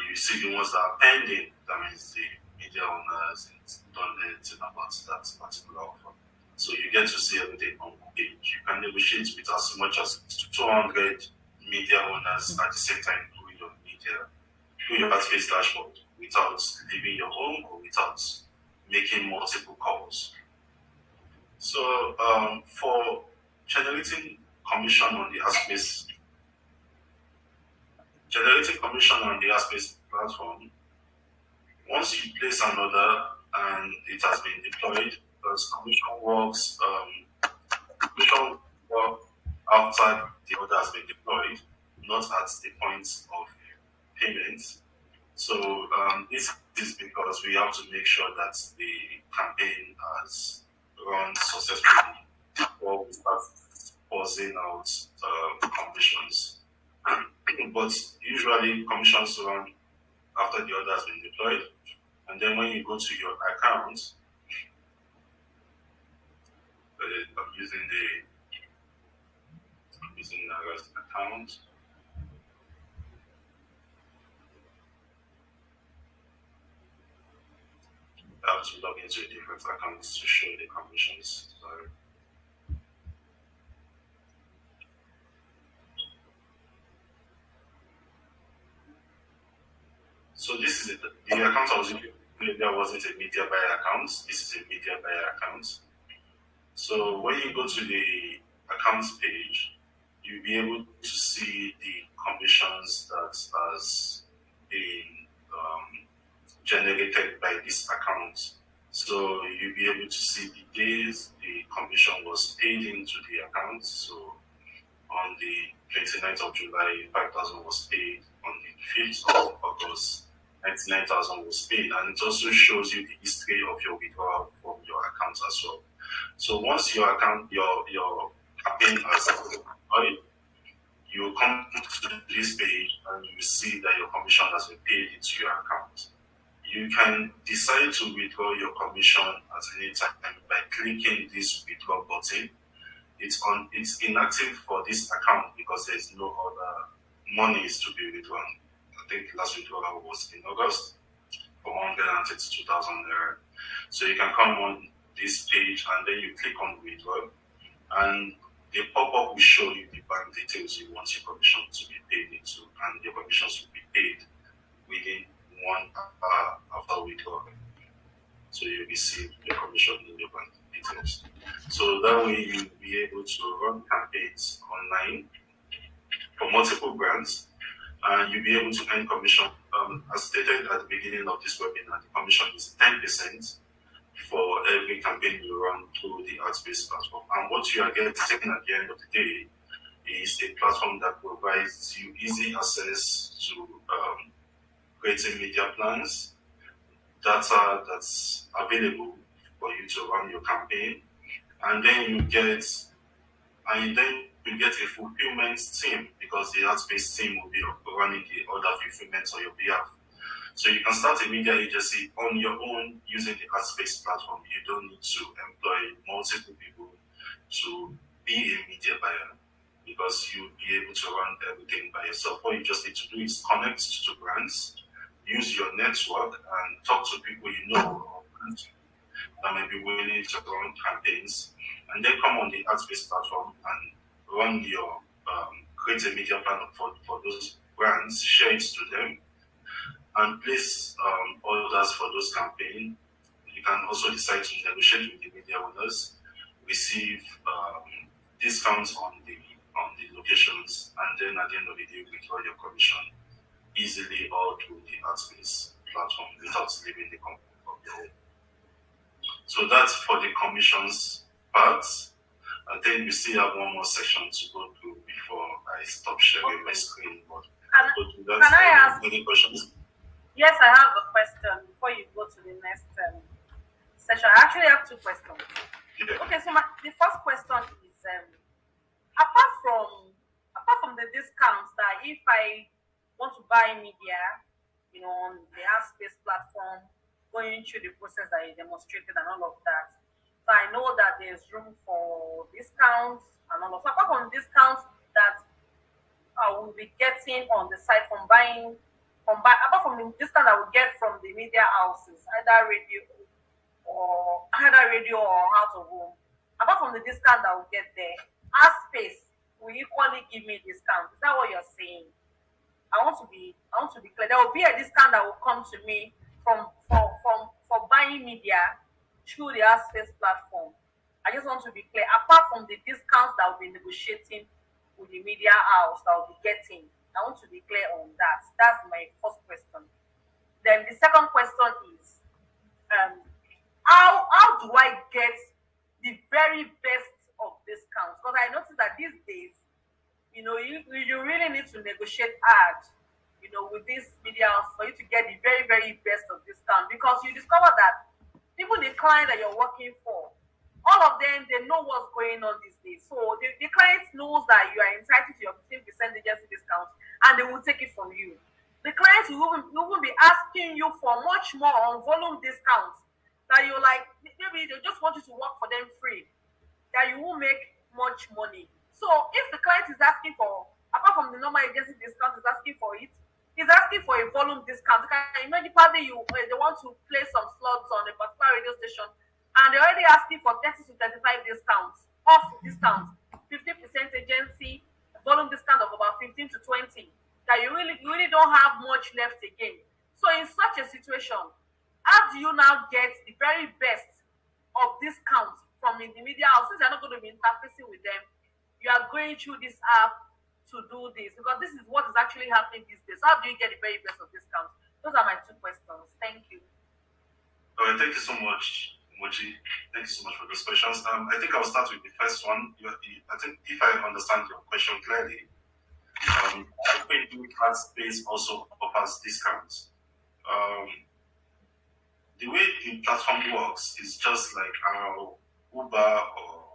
you see the ones that are pending. That means the media owner hasn't done anything about that particular offer. So you get to see everything on one page. You can negotiate with as much as 200 media owners at the same time through your Adspace dashboard without leaving your home or without making multiple calls. So for generating commission on the Adspace, generating commission on the Adspace platform, once you place an order and it has been deployed, because commission work after the order has been deployed, not at the point of payment. So this is because we have to make sure that the campaign has run successfully before we start pausing out commissions. But usually commissions run after the order has been deployed, and then when you go to your account, I'm using the rest account. I have to log into a different account to show the commissions. So this is it. The account I was using earlier wasn't a media buyer account. This is a media buyer account. So when you go to the accounts page, you'll be able to see the commissions that has been generated by this account. So you'll be able to see the days the commission was paid into the account. So on the 29th of July, 5,000 was paid. On the 5th of August, 99,000 was paid. And it also shows you the history of your withdrawal from your account as well. So once your campaign has deployed, you come to this page and you see that your commission has been paid into your account. You can decide to withdraw your commission at any time by clicking this withdraw button. It's inactive for this account because there's no other monies to be withdrawn. I think last withdrawal was in August for 132,000 naira. So you can come on this page and then you click on withdraw, and the pop-up will show you the bank details you want your commission to be paid into, and your commissions will be paid within 1 hour after withdrawal. So you receive your commission in your bank details. So that way you'll be able to run campaigns online for multiple brands, and you'll be able to earn commission. As stated at the beginning of this webinar, the commission is 10% for every campaign you run through the Adspace platform. And what you are getting at the end of the day is a platform that provides you easy access to creating media plans, data that's available for you to run your campaign, and then you get a fulfillment team, because the Adspace team will be running the order fulfillment on your behalf. So you can start a media agency on your own using the Adspace platform. You don't need to employ multiple people to be a media buyer, because you'll be able to run everything by yourself. All you just need to do is connect to brands, use your network, and talk to people you know or brands that may be willing to run campaigns, and then come on the Adspace platform and run your create a media plan for those brands, share it to them, and place orders for those campaigns. You can also decide to negotiate with the media owners, receive discounts on the locations, and then at the end of the day, withdraw your commission easily all through the Adspace platform without leaving the company of your own. So that's for the commissions part. I think we still have one more section to go through before I stop sharing my screen. But go through that. Can I ask? Any questions? Yes, I have a question before you go to the next session. I actually have two questions. Yeah. Okay, so the first question is apart from apart from the discounts that if I want to buy media, on the Adspace platform, going through the process that you demonstrated and all of that. So I know that there's room for discounts and all of that. Apart from discounts that I will be getting on the site from buying apart from the discount I will get from the media houses, either radio or out of home. Apart from the discount I will get there, Adspace will equally give me discount. Is that what you're saying? I want to be clear. There will be a discount that will come to me for buying media through the Adspace platform. I just want to be clear. Apart from the discounts that will be negotiating with the media house that will be getting, I want to be clear on that. That's my first question. Then the second question is, um, how do I get the very best of discounts? Because I noticed that these days, you really need to negotiate hard, with this media house for you to get the very, very best of discount because you discover that even the client that you're working for, all of them, they know what's going on these days. So the client knows that you are entitled to your 15% agency discount and they will take it from you. The clients will even be asking you for much more on volume discounts that you're like, maybe they just want you to work for them free that you won't make much money. So if the client is asking for, apart from the normal agency discount, is asking for it, he's asking for a volume discount. You can imagine probably they want to play some slots on a particular radio station, and they're already asking for 30 to 35 discounts, off discounts, 50% agency, volume discount of about 15 to 20. That you really don't have much left again. So in such a situation, how do you now get the very best of discounts from the media house since you're not going to be interfacing with them? You are going through this app to do this because this is what is actually happening these days. How do you get the very best of discounts? Those are my two questions. Thank you. All right, thank you so much, Moji. Thank you so much for those questions. I think I'll start with the first one. I think if I understand your question clearly, I think Adspace also offers discounts. Um, the way the platform works is just like how Uber or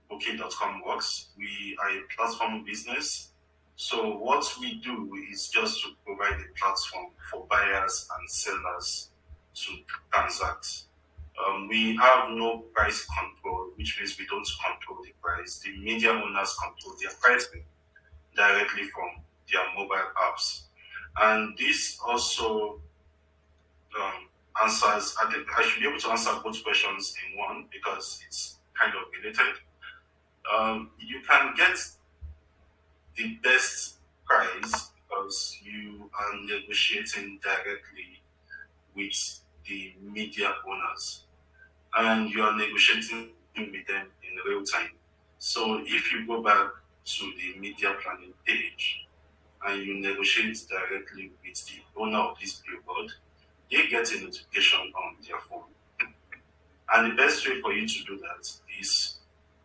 Booking.com works. We are a platform business. So what we do is just to provide a platform for buyers and sellers to transact. We have no price control, which means we don't control the price. The media owners control their pricing directly from their mobile apps. And this also answers, I think I should be able to answer both questions in one because it's kind of related. You can get the best price because you are negotiating directly with the media owners and you are negotiating with them in real time. So if you go back to the media planning page and you negotiate directly with the owner of this billboard, they get a notification on their phone. And the best way for you to do that is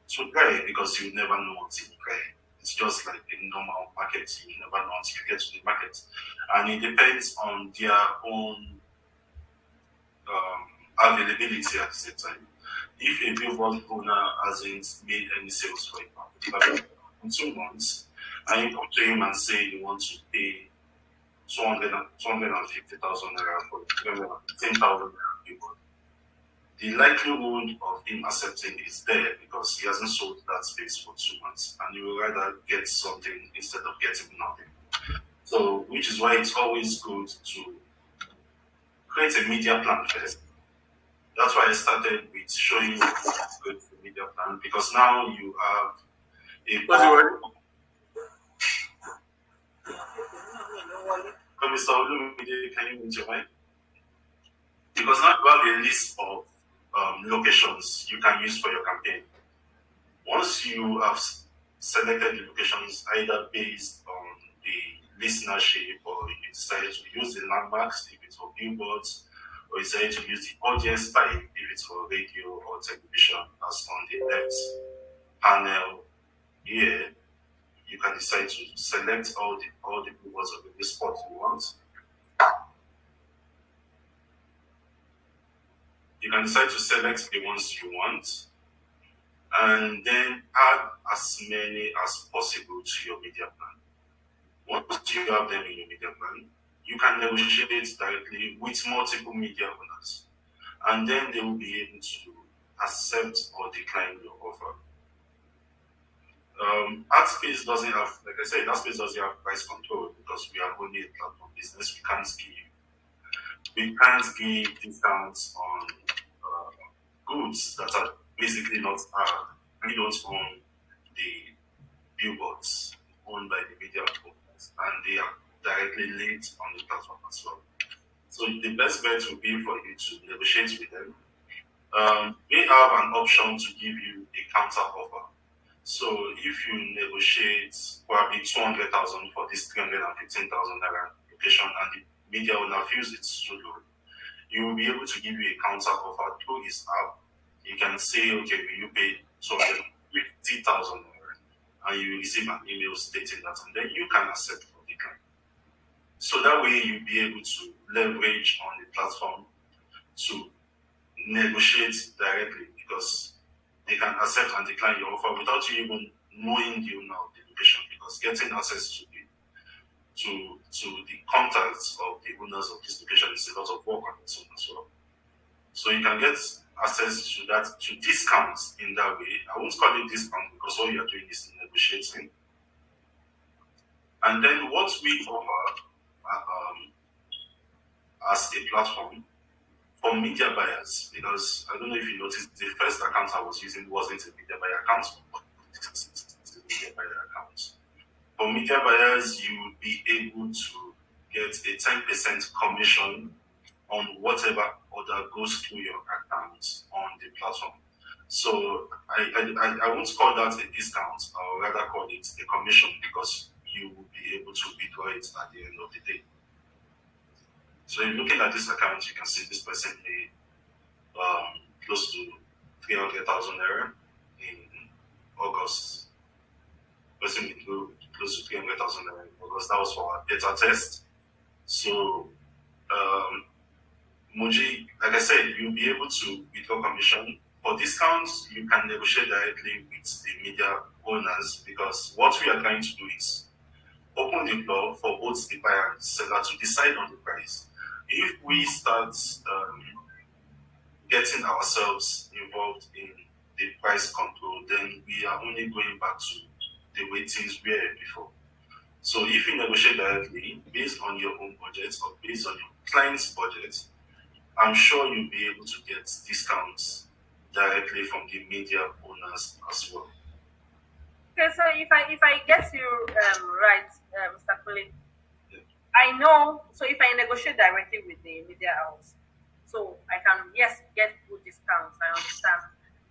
to pray because you never know until you pray. It's just like a normal market, you never know until you get to the market. And it depends on their own availability at the same time. If a billboard owner hasn't made any sales for a in 2 months, and you come to him and say you want to pay 250,000 naira for 10,000 naira billboard, the likelihood of him accepting is there because he hasn't sold that space for 2 months and you will rather get something instead of getting nothing. So, which is why it's always good to create a media plan first. That's why I started with showing you how to create a media plan because now you have a Mr. Olumide, can you mute your mic? Because now you have a list of locations you can use for your campaign. Once you have selected the locations either based on the listenership or you decided to use the landmarks if it's for billboards or you decided to use the audience type if it's for radio or television as on the left panel here, you can decide to select all the billboards of the spot you want. You can decide to select the ones you want and then add as many as possible to your media plan. Once you have them in your media plan, you can negotiate directly with multiple media owners, and then they will be able to accept or decline your offer. Adspace doesn't have, like I said, Adspace doesn't have price control because we are only a platform business. We can't give discounts on goods that are basically not ours. We don't own the billboards owned by the media owners, and they are directly linked on the platform as well. So the best bet would be for you to negotiate with them. They have an option to give you a counter offer. So if you negotiate probably 200,000 for this 315,000 naira location and the media owner feels it's too low, you will be able to give you a counter offer through his app. You can say, okay, will you pay 250,000 naira? And you will receive an email stating that, and then you can accept or decline. So that way you'll be able to leverage on the platform to negotiate directly because they can accept and decline your offer without you even knowing the owner of the location, because getting access to the contacts of the owners of this location is a lot of work on its own as well. So you can get access to that, to discounts in that way. I won't call it discount because all you're doing is negotiating. And then what we offer as a platform for media buyers, because I don't know if you noticed, the first account I was using wasn't a media buyer account, but it's a media buyer account. For media buyers, you will be able to get a 10% commission on whatever order goes through your account on the platform. So I won't call that a discount. I would rather call it a commission because you will be able to withdraw it at the end of the day. So if looking at this account, you can see this person made close to 300,000 naira in August. Person withdrew close to 300,000 naira in August. That was for our beta test. So Moji, like I said, you'll be able to withdraw commission. For discounts, you can negotiate directly with the media owners because what we are trying to do is open the door for both the buyer and the seller to decide on the price. If we start getting ourselves involved in the price control, then we are only going back to the way things were before. So if you negotiate directly based on your own budget or based on your client's budget, I'm sure you'll be able to get discounts directly from the media owners as well. Okay, so if I get you right, Mr. Kule, Yeah. I know. So if I negotiate directly with the media house, so I can, yes, get good discounts. I understand.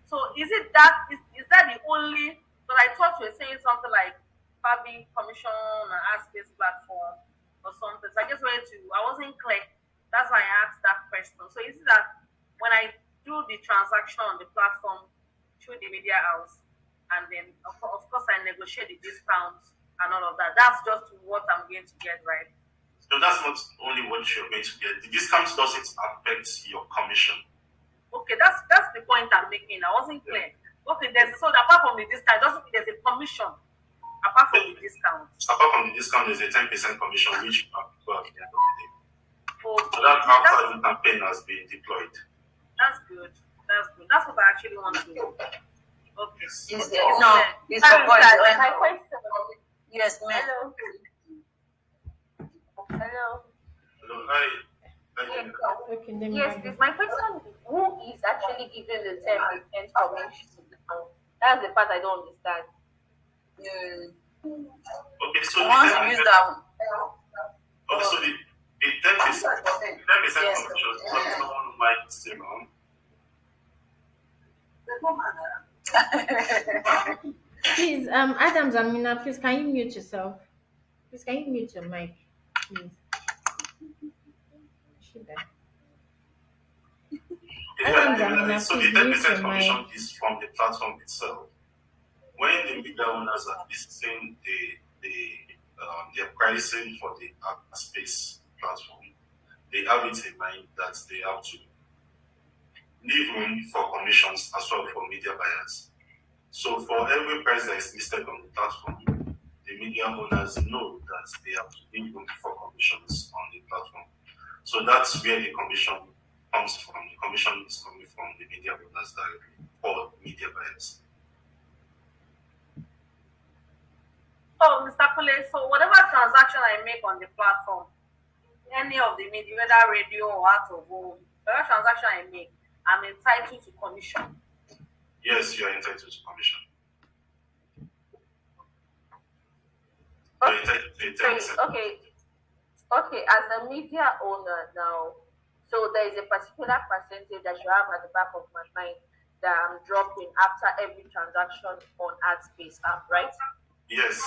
So is that the only? But I thought you were saying something like Fabi Commission and Adspace platform or something. So I just wanted to. I wasn't clear. That's why I asked that question. So is it that when I do the transaction on the platform through the media house, and then of course I negotiate the discounts and all of that. That's just what I'm going to get, right? So that's not only what you're going to get. The discount doesn't affect your commission. Okay, that's the point I'm making. I wasn't clear. Okay, there's so apart from the discount, doesn't mean there's a commission apart from the discount. Apart from the discount, there's a 10% commission which you have to go at the end of the day. So Okay, that's after the campaign has been deployed. that's good. That's good. That's what I actually want to know. Okay. Yes. Is Okay, no, it's your voice. my question. Yes, ma'am. Hello. Hello. Hello, hi. Yes, Okay, let me yes, add this it. my question is who is actually giving the 10% commission? That's the part I don't understand. Okay, so Once you use that one. also the 10% Yes. commission, so someone who might say wrong. Please, Adams and Mina, please can you mute yourself? Please can you mute your mic, please? Should I? Yeah, Adams and Mina, so the please 10% mute your commission mic. is from the platform itself. when the media owners are listing their pricing for the Adspace platform, they have it in mind that they have to leave room for commissions as well for media buyers. So for every price that is listed on the platform, the media owners know that they have to leave room for commissions on the platform. So that's where the commission comes from. The commission is coming from the media owners directly for media buyers. So, Mr. Kule, so whatever transaction I make on the platform, any of the media, whether radio or out of home, whatever transaction I make, I'm entitled to commission. Yes, you are entitled to commission. Okay, as a media owner now, so there is a particular percentage that you have at the back of my mind that I'm dropping after every transaction on Adspace app, right? Yes,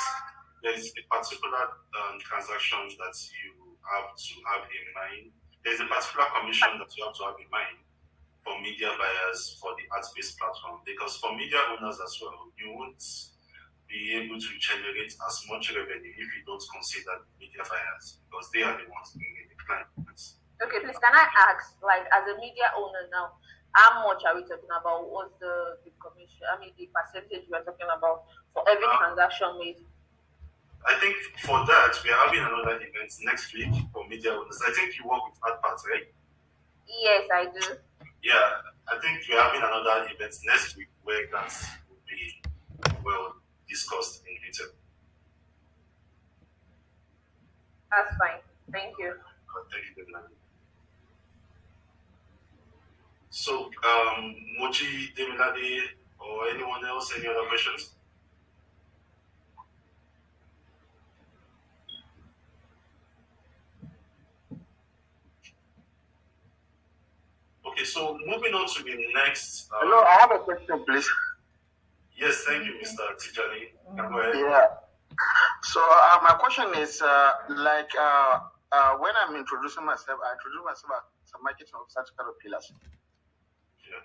there is a particular transaction that you have to have in mind. There's a particular commission that you have to have in mind for media buyers for the Adspace platform, because for media owners as well, you won't be able to generate as much revenue if you don't consider media buyers, because they are the ones bringing the clients. Okay, please, can I ask, like, as a media owner now, how much are we talking about? What's the commission? I mean, the percentage we are talking about for every transaction made? I think for that, we are having another event next week for media owners. I think you work with Advert, right? Yes, I do. Yeah, I think we're having another event next week where that will be well discussed in detail. That's fine. Thank you. Thank you, Devlin. So, Mochi, Demilade, or anyone else, any other questions? Okay, so moving on to the next. Hello, I have a question, please. Yes, thank you, Mr. Tijani. Go ahead. Yeah. So my question is, when I'm introducing myself, I introduce myself as a marketing officer to Caterpillars. Yeah.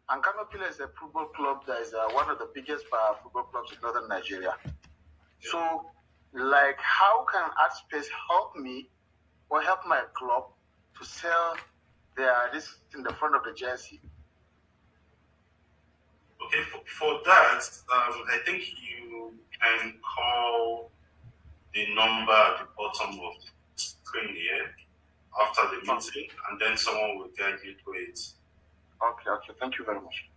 And Caterpillar is a football club that is one of the biggest football clubs in northern Nigeria. Yeah. So, like, how can Adspace help me or help my club to sell this in the front of the jersey? Okay, for that, I think you can call the number at the bottom of the screen here after the meeting, and then someone will guide you through it. Okay, thank you very much.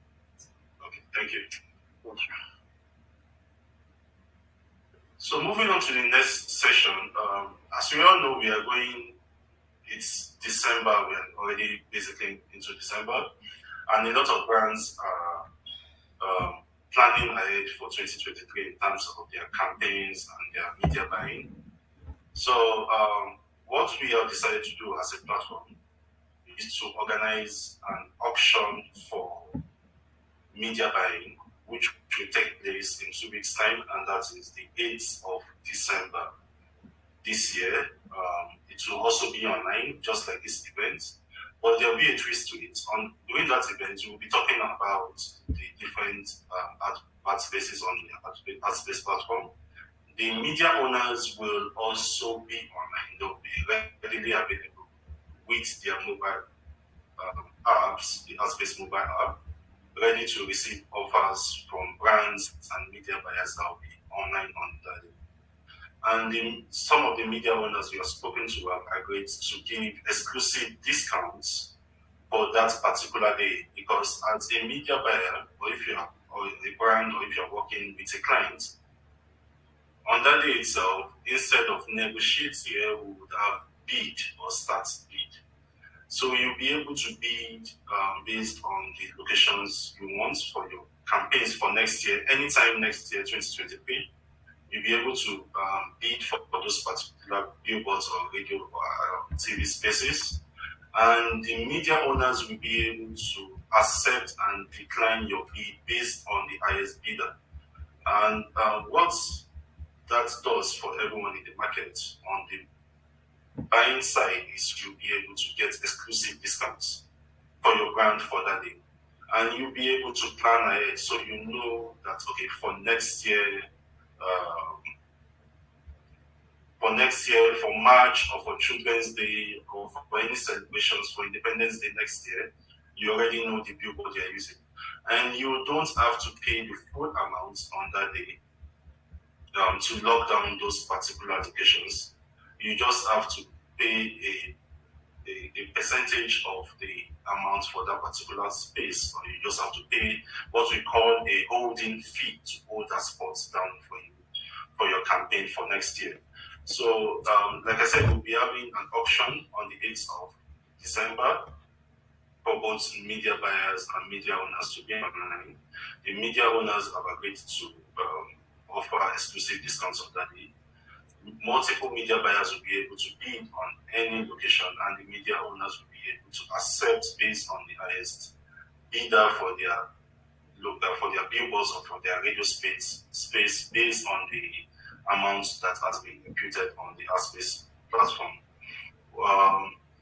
Okay, thank you. Thank you. So moving on to the next session, as we all know, it's December, we're already basically into December, and a lot of brands are planning ahead for 2023 in terms of their campaigns and their media buying. So what we have decided to do as a platform is to organize an auction for media buying, which will take place in 2 weeks' time, and that is the 8th of December this year. It will also be online, just like this event, but there will be a twist to it. During that event, we will be talking about the different ad spaces on the Adspace platform. The media owners will also be online. They will be readily available with their mobile apps, the Adspace mobile app, ready to receive offers from brands and media buyers that will be online on that day. And some of the media owners we have spoken to have agreed to give exclusive discounts for that particular day, because as a media buyer, or if you are or a brand, or if you're working with a client, on that day itself, instead of negotiate here, we would have bid or start bid. So you'll be able to bid based on the locations you want for your campaigns for next year, anytime next year, 2023. You'll be able to bid for those particular billboards or radio or TV spaces. And the media owners will be able to accept and decline your bid based on the highest bidder. And what that does for everyone in the market on the buying side is you'll be able to get exclusive discounts for your brand for that day. and you'll be able to plan ahead, so you know that okay, for next year, for March or for Children's Day or for any celebrations for Independence Day next year, you already know the billboard you're using, and you don't have to pay the full amount on that day to lock down those particular locations. You just have to pay a percentage of the amount for that particular space, or you just have to pay what we call a holding fee to hold that spot down for you for your campaign for next year. So, like I said, we'll be having an auction on the 8th of December for both media buyers and media owners to be online. The media owners have agreed to offer exclusive discounts on that day. Multiple media buyers will be able to bid on any location, and the media owners will be able to accept based on the highest bidder for their billboards or for their radio space based on the amount that has been imputed on the Adspace platform.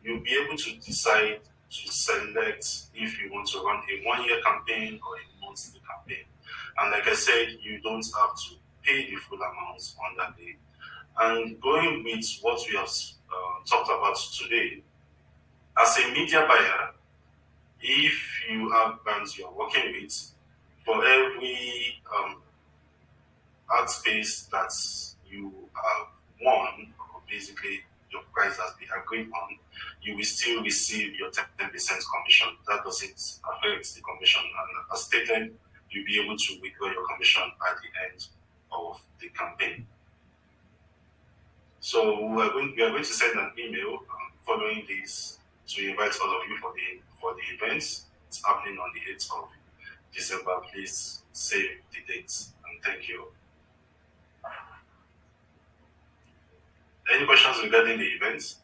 You'll be able to decide to select if you want to run a 1-year campaign or a monthly campaign. And like I said, you don't have to pay the full amount on that day. And going with what we have talked about today, as a media buyer, if you have brands you're working with, for every ad space that you have won, or basically your price has been agreed on, you will still receive your 10% commission. That doesn't affect the commission. And as stated, you'll be able to withdraw your commission at the end of the campaign. So we are going to send an email following this to invite all of you for the events. It's happening on the 8th of December. Please save the dates, and thank you. Any questions regarding the events?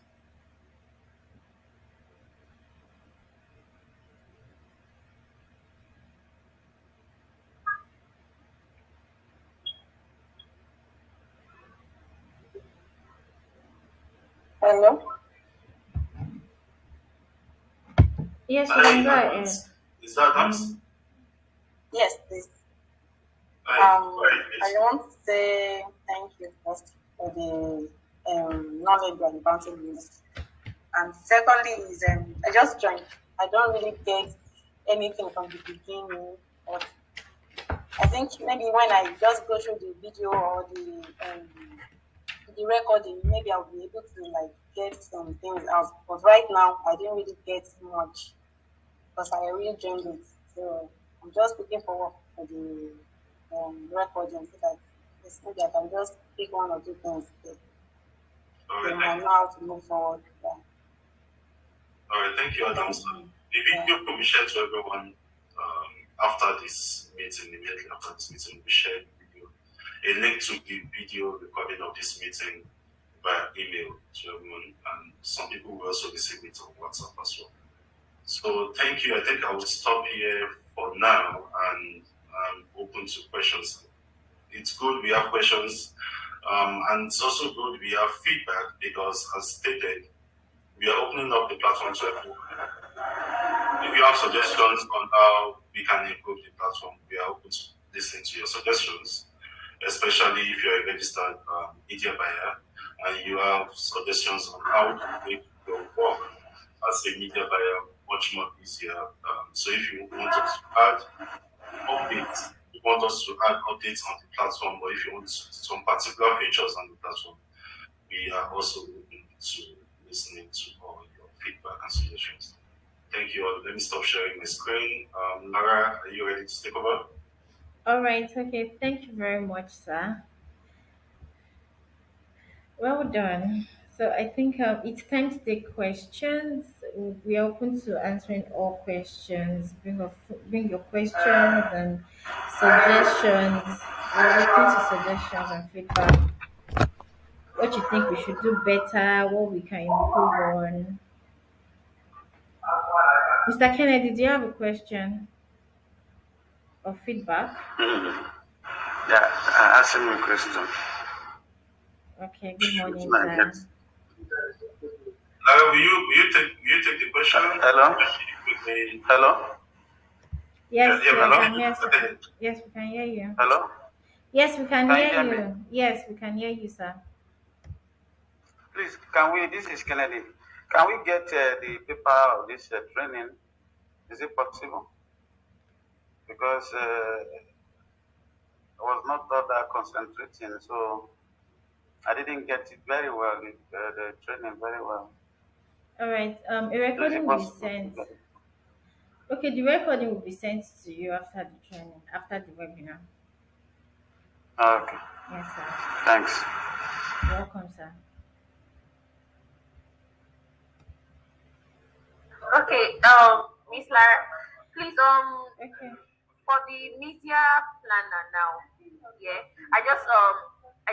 Hello? Yes, you can go ahead. Is that us? Yes, please. Right, I want to say thank you first for the knowledge and advantages. And secondly is I just joined. I don't really get anything from the beginning, but I think maybe when I just go through the video or the recording, maybe I'll be able to like get some things out. But right now, I didn't really get much because I really joined it. So I'm just looking forward for the recording so that maybe I can just pick one or two things. Then I know how to move forward. Yeah. All right, thank you, Adams. The video will be shared to everyone after this meeting. Immediately after this meeting, we share the video, a link to the video recording of this meeting via email to everyone, and some people will also receive it on WhatsApp as well. So thank you. I think I will stop here for now, and I'm open to questions. It's good we have questions, and it's also good we have feedback because, as stated, we are opening up the platform to everyone. If you have suggestions on how we can improve the platform, we are open to listening to your suggestions, especially if you're a registered media buyer and you have suggestions on how to make your work as a media buyer much more easier. So if you want us to add updates, on the platform, or if you want some particular features on the platform, we are also open to listening to all your feedback and suggestions. Thank you all. Let me stop sharing my screen. Lara, are you ready to take over? All right. Okay. Thank you very much, sir. Well done. So I think it's time to take questions. We are open to answering all questions. Bring your questions and suggestions. We're open to suggestions and feedback. What you think we should do better? What we can improve on? Mr. Kennedy, do you have a question or feedback? Yeah, ask me a question. Okay. Good morning, Which one I sir. get? Lara, will you take the question? Hello? Quickly. Hello? Yes, Yeah, yes, hello? I'm here, sir. Okay. Yes, we can hear you. Hello? Yes, we can Can you hear hear me? you. Yes, we can hear you, sir. Please, can we, this is Kennedy, can we get the paper of this training? Is it possible? Because I was not that concentrating, so I didn't get it very well, the training very well. All right. A So is recording it will be possible to sent. get it? Okay, the recording will be sent to you after the training, after the webinar. Okay, Yes, sir. thanks. Welcome, sir. Okay, Miss Lara, please, Okay. for the media planner now, yeah, I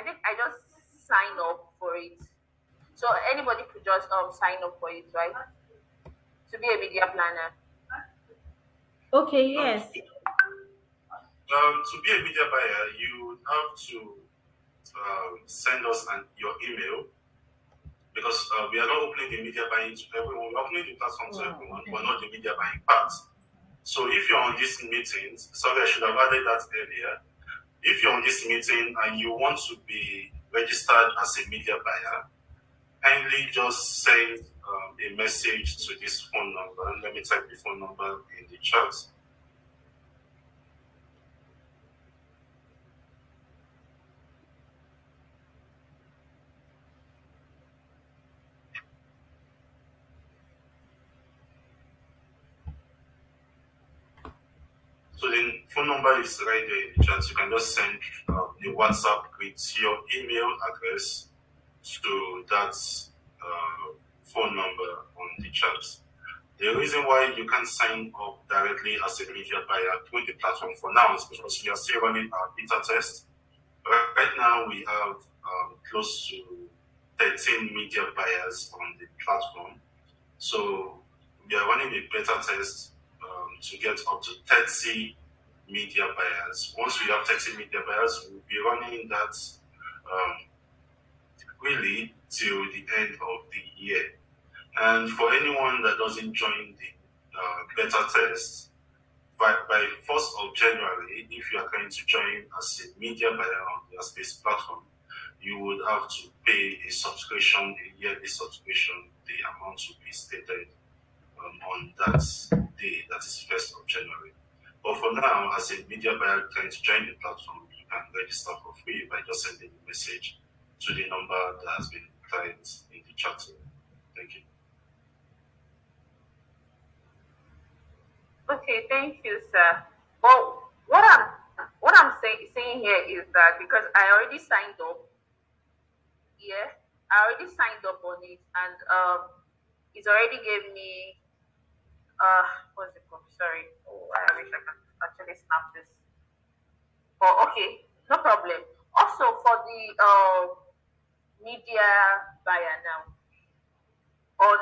think I just sign up for it. So anybody could just sign up for it, right? To be a media planner. Okay. No, Yes. to be a media buyer, you would have to send us your email because we are not opening the media buying to everyone. We're opening the platform to Wow. everyone, Okay. but not the media buying part. So if you're on this meeting, sorry, I should have added that earlier. If you're on this meeting and you want to be registered as a media buyer, kindly just send a message to this phone number. Let me type the phone number in the chat. So the phone number is right there in the chat. You can just send the WhatsApp with your email address to that phone number on the chat. The reason why you can't sign up directly as a media buyer through the platform for now is because we are still running our beta test. Right now, we have close to 13 media buyers on the platform. So we are running a beta test to get up to 30 media buyers. Once we have 30 media buyers, we'll be running that um, really till the end of the year. And for anyone that doesn't join the beta test, by 1st of January, if you are going to join as a media buyer on the Adspace platform, you would have to pay a subscription, a yearly subscription. The amount will be stated on that day, that is 1st of January. But for now, as a media buyer trying to join the platform, you can register for free by just sending a message to the number that has been typed in the chat. Thank you. Okay, thank you, sir. Well, what I'm saying here is that because I already signed up, yeah, I already signed up on it, and it's already gave me what's it called? Sorry, oh, I wish I could actually snap this. Oh, okay, no problem. Also for the media buyer now on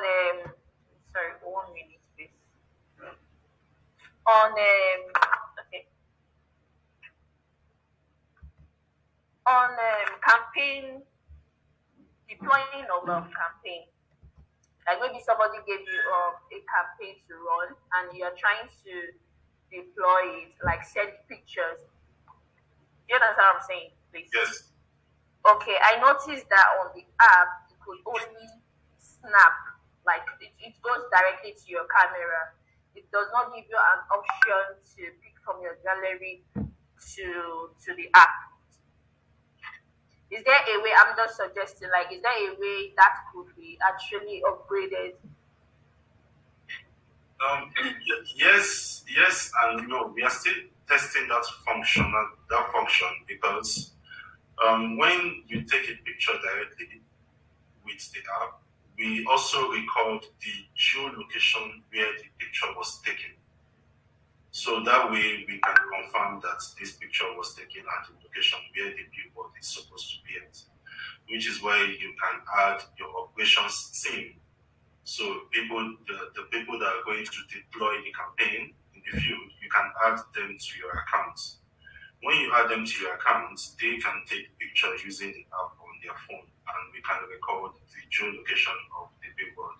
sorry, 1 minute, please. On okay, on campaign deploying of campaign. Like maybe somebody gave you a campaign to run and you're trying to deploy it, like send pictures. Do you understand what I'm saying, please? Yes. Okay, I noticed that on the app you could only snap, like it goes directly to your camera. It does not give you an option to pick from your gallery to the app. Is there a way? I'm just suggesting, like, is there a way that could be actually upgraded? Yes, and no. We are still testing that function because when you take a picture directly with the app, we also record the geolocation where the picture was taken. So that way we can confirm that this picture was taken at the location where the billboard is supposed to be at. Which is why you can add your operations team. So the people that are going to deploy the campaign in the field, you can add them to your accounts. When you add them to your accounts, they can take pictures using the app on their phone, and we can record the geolocation of the billboard.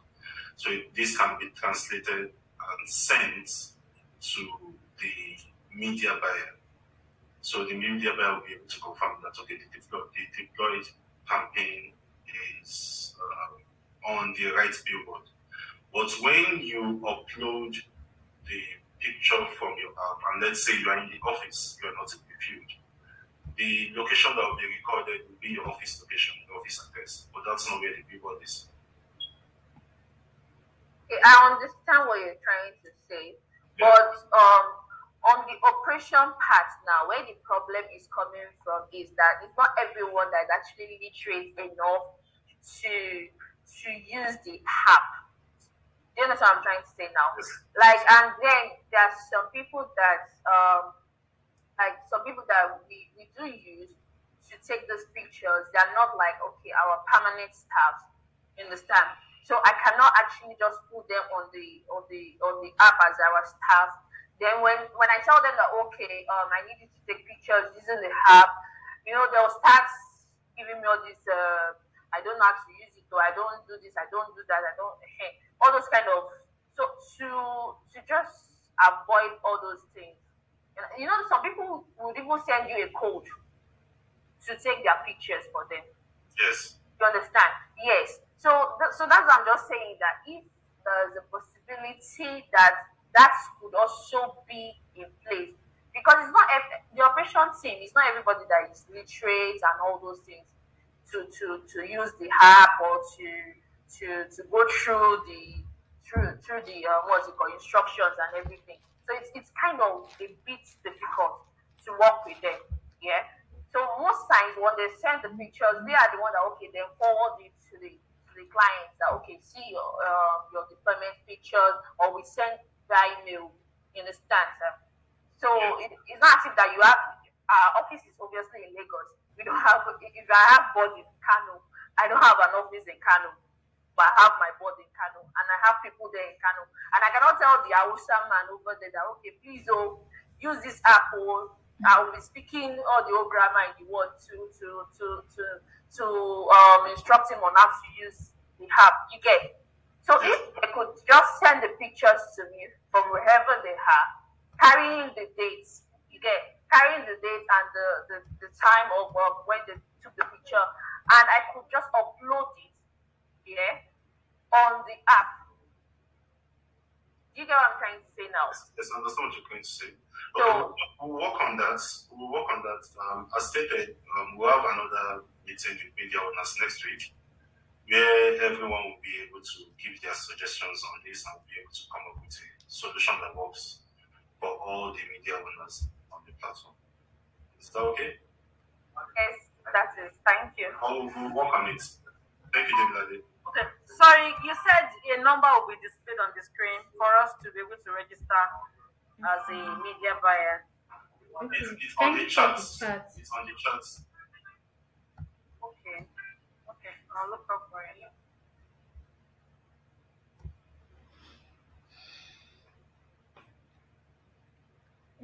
So this can be translated and sent to the media buyer. So the media buyer will be able to confirm that okay, the deployed campaign is on the right billboard. But when you upload the picture from your app, and let's say you are in the office, you are not in the field, the location that will be recorded will be your office location, your office address, but that's not where the billboard is. Okay, I understand what you're trying to say, Yeah. but on the operation part now, where the problem is coming from is that it's not everyone that is actually literate enough to use the app. Do you understand what I'm trying to say now? Yes. Like, and then there's some people that like some people that we do use to take those pictures, they're not like okay, our permanent staff. You understand? So I cannot actually just put them on the app as our staff. Then when I tell them that okay, I need you to take pictures using the app, they'll start giving me all this I don't know how to use it, or I don't do this, I don't do that, I don't all those kind of, so to just avoid all those things. Some people would even send you a code to take their pictures for them. Yes. You understand? Yes. So that's what I'm just saying, that if there's a possibility that that could also be in place, because it's not the operation team. It's not everybody that is literate and all those things to use the app, or to go through the what's it called, instructions and everything. So it's kind of a bit difficult to work with them. Yeah. So most times when they send the pictures, they are the one that okay, they forward it to the clients that okay, see your deployment pictures, or we send by email. You understand, sir? So it's not as if that you have our office is obviously in Lagos. We don't have, if I have board in Kano, I don't have an office in Kano, but I have my board in Kano, and I have people there in Kano, and I cannot tell the Hausa man over there that okay, please use this app, or I will be speaking all the old grammar in the world to instruct him on how to use the app. You get? So if they could just send the pictures to me from wherever they are, carrying the dates, you get, carrying the date and the time of when they took the picture, and I could just upload it, yeah, on the app. Do you get what I'm trying to say now? Yes, I understand what you're going to say. Okay, So we'll work on that. We'll work on that. As stated, we'll have another meeting with media owners next week, where everyone will be able to give their suggestions on this and be able to come up with a solution that works for all the media owners on the platform. Is that okay? yes, that is. Thank you. We'll work on it. Thank you, David. Okay, sorry, you said a number will be displayed on the screen for us to be able to register as a media buyer. Okay. It's on Thank the you for charts. the chat. It's on the charts. Okay, okay, I'll look up for it.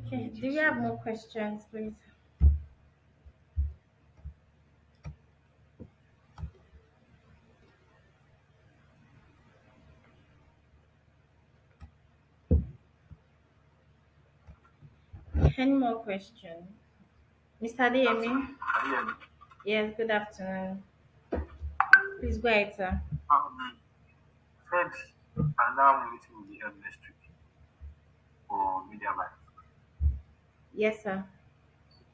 Okay. Do you have more questions, please? Any more questions? Mr. Adeyemi? Yeah. Yes, good afternoon. Please go ahead, sir. Said another meeting will be held next week for media buyers. Yes, sir.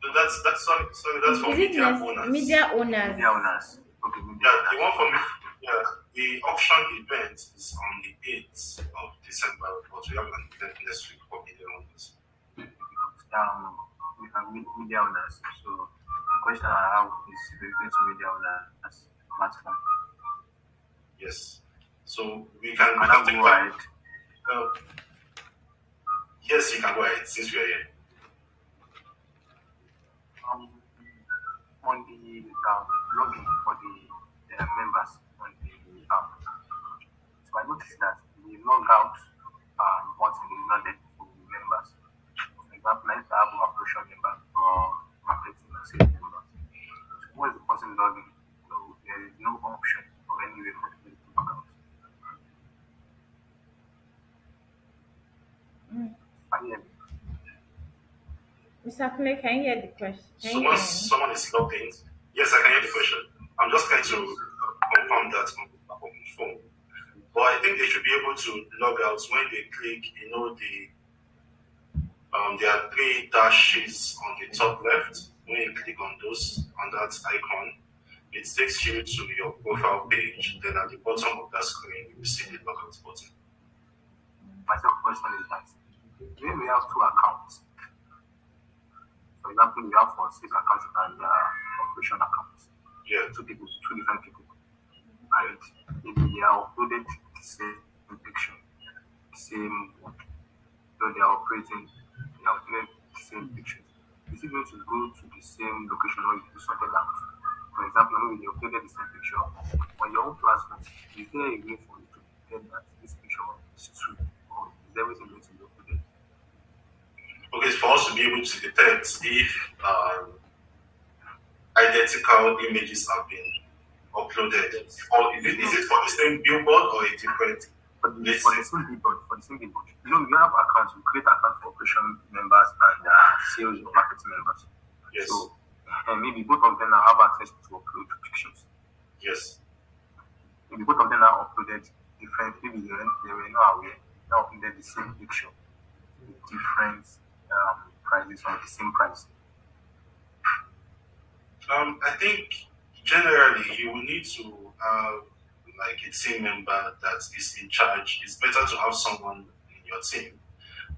So that's sorry, that's for Is it media owners. media owners? Media owners. Okay, media Yeah, the owners. one for me. Yeah, the auction event is on the 8th of December, but we have an event next week for media owners. We have media owners. So the question I have is related to media owners platform. Yes. So we can. Can I go ahead? Uh, yes, you can go ahead since we are here. On the login for the members on the app. So I noticed that the logout button is not there for the members. For example, if I have an operation member or marketing or sales member, so who is the person logging? So there is no option or any way for them to log out. Mm. Can you hear me? Mr. Kule, can you hear the question? Can So you once hear me? someone is logged in, yes, I can hear the question. I'm just trying to confirm that on the phone. But I think they should be able to log out when they click, there are three dashes on the top left. When you click on that icon, it takes you to your profile page. Then at the bottom of that screen, you see the logout button. My second question is that when we have two accounts, for example, we have for sales accounts and operation accounts, Yeah. two different people, and maybe they are uploaded the same picture, same work, so they are operating, they are uploaded the same pictures. Is it going to go to the same location or you sorted out? For example, maybe they uploaded the same picture on your own platform. Is there a way for you to detect that this picture is true, or is everything going to be uploaded? Okay, for us to be able to detect if identical images have been uploaded, or is it for the same billboard or a different For the listing? same billboard, you know, we have accounts, we create accounts for operation members and sales or marketing members. Yes. So maybe both of them now have access to upload pictures. Yes. Maybe both of them are uploaded different, maybe they were not aware, they uploaded the same picture with different prices or the same price. I think generally you will need to have like a team member that is in charge. It's better to have someone in your team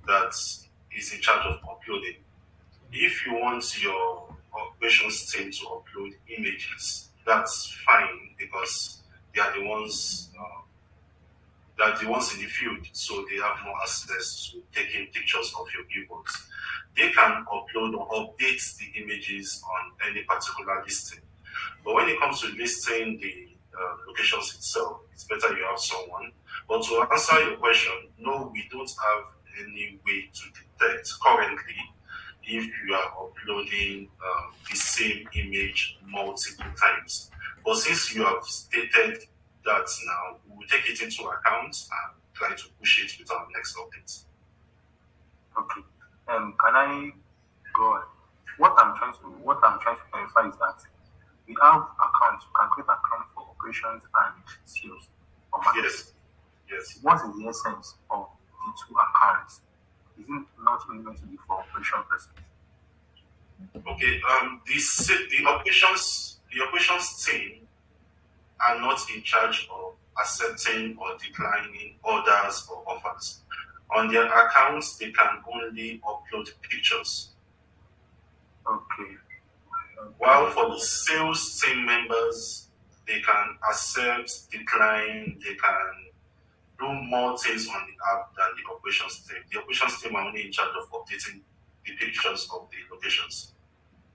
that is in charge of uploading. If you want your operations team to upload images, that's fine because they are the ones in the field, so they have more access to taking pictures of your billboards. They can upload or update the images on any particular listing. But when it comes to listing the locations itself, it's better you have someone. But to answer your question, no, we don't have any way to detect currently if you are uploading the same image multiple times. But since you have stated that now, we will take it into account and try to push it with our next update. Okay. Can I go on? What I'm trying to clarify is that we have accounts, we can create accounts for operations and sales or marketing. Yes. Yes. What is the essence of the two accounts? Is it not only going to be for operation persons? Okay. The operations team are not in charge of accepting or declining orders or offers. On their accounts, they can only upload pictures. Okay. While for the sales team members, they can accept, decline, they can do more things on the app than the operations team. The operations team are only in charge of updating the pictures of the locations.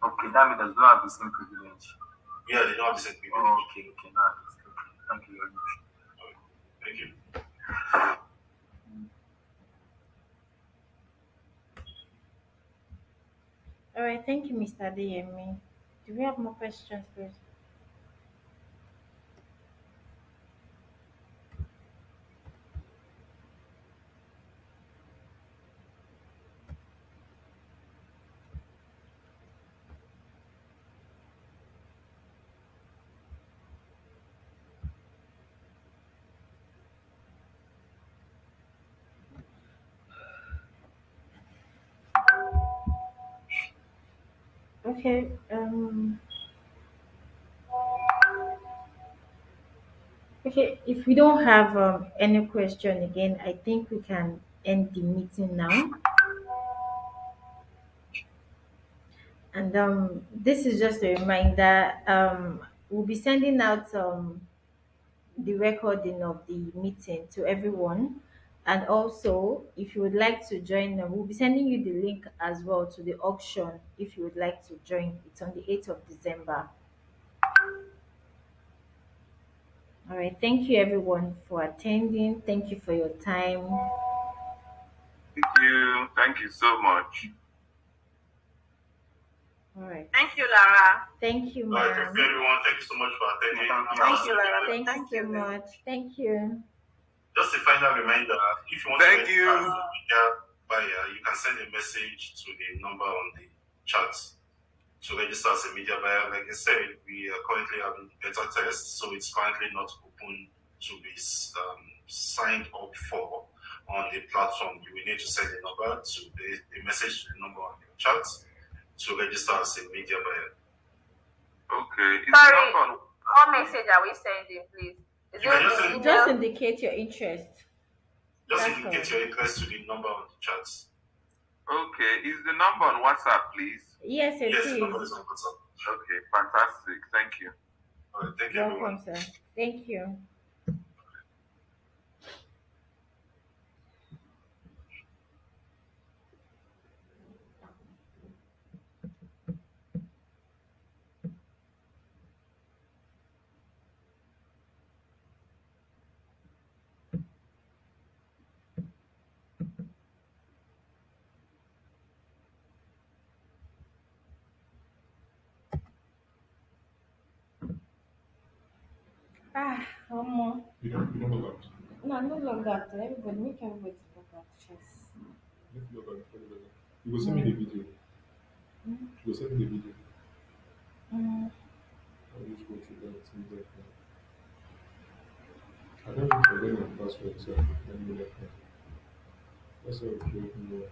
Okay, that means does not have the same privilege. Yeah, they don't have the same privilege. Oh, okay, now it's okay. Thank you very much. Thank you. All right, thank you, Mr. DME. Do we have more questions, please? Okay. Okay. If we don't have any question again, I think we can end the meeting now. And this is just a reminder. We'll be sending out the recording of the meeting to everyone. And also, if you would like to join, we'll be sending you the link as well to the auction if you would like to join. It's on the 8th of December. All right. Thank you, everyone, for attending. Thank you for your time. All Thank you. Thank you so much. right. Thank you, Lara. Thank you, All right, thank you, ma'am. everyone. Thank you so much for attending. Thank you, Lara. Thank Thank you you so very much. Thank you. Just a final reminder: if you want Thank to you. media buyer, you can send a message to the number on the chat to register as a media buyer. Like I said, we are currently having beta test, so it's currently not open to be signed up for on the platform. You will need to send a number to a message to the number on your chat to register as a media buyer. Okay. Is the Sorry, number on what message are we sending, please? Is You can just it the send, Just email? indicate your interest. just That's indicate all. your interest to the number on the chat. Okay. Is the number on WhatsApp, please? Yes, it Yes, the number is is. on WhatsApp. Okay, fantastic. Thank you. All right, thank you, Welcome, everyone. sir. Thank you. Ah, one more. You don't log out. No, no longer. Everybody, make everybody log out. Yes. Make you log out before you log out. You go send me Mm. the video. Mm. You go send me the video. Mm. I'll just go through that and that. I don't even forget my password, so let me let me. That's how it create me.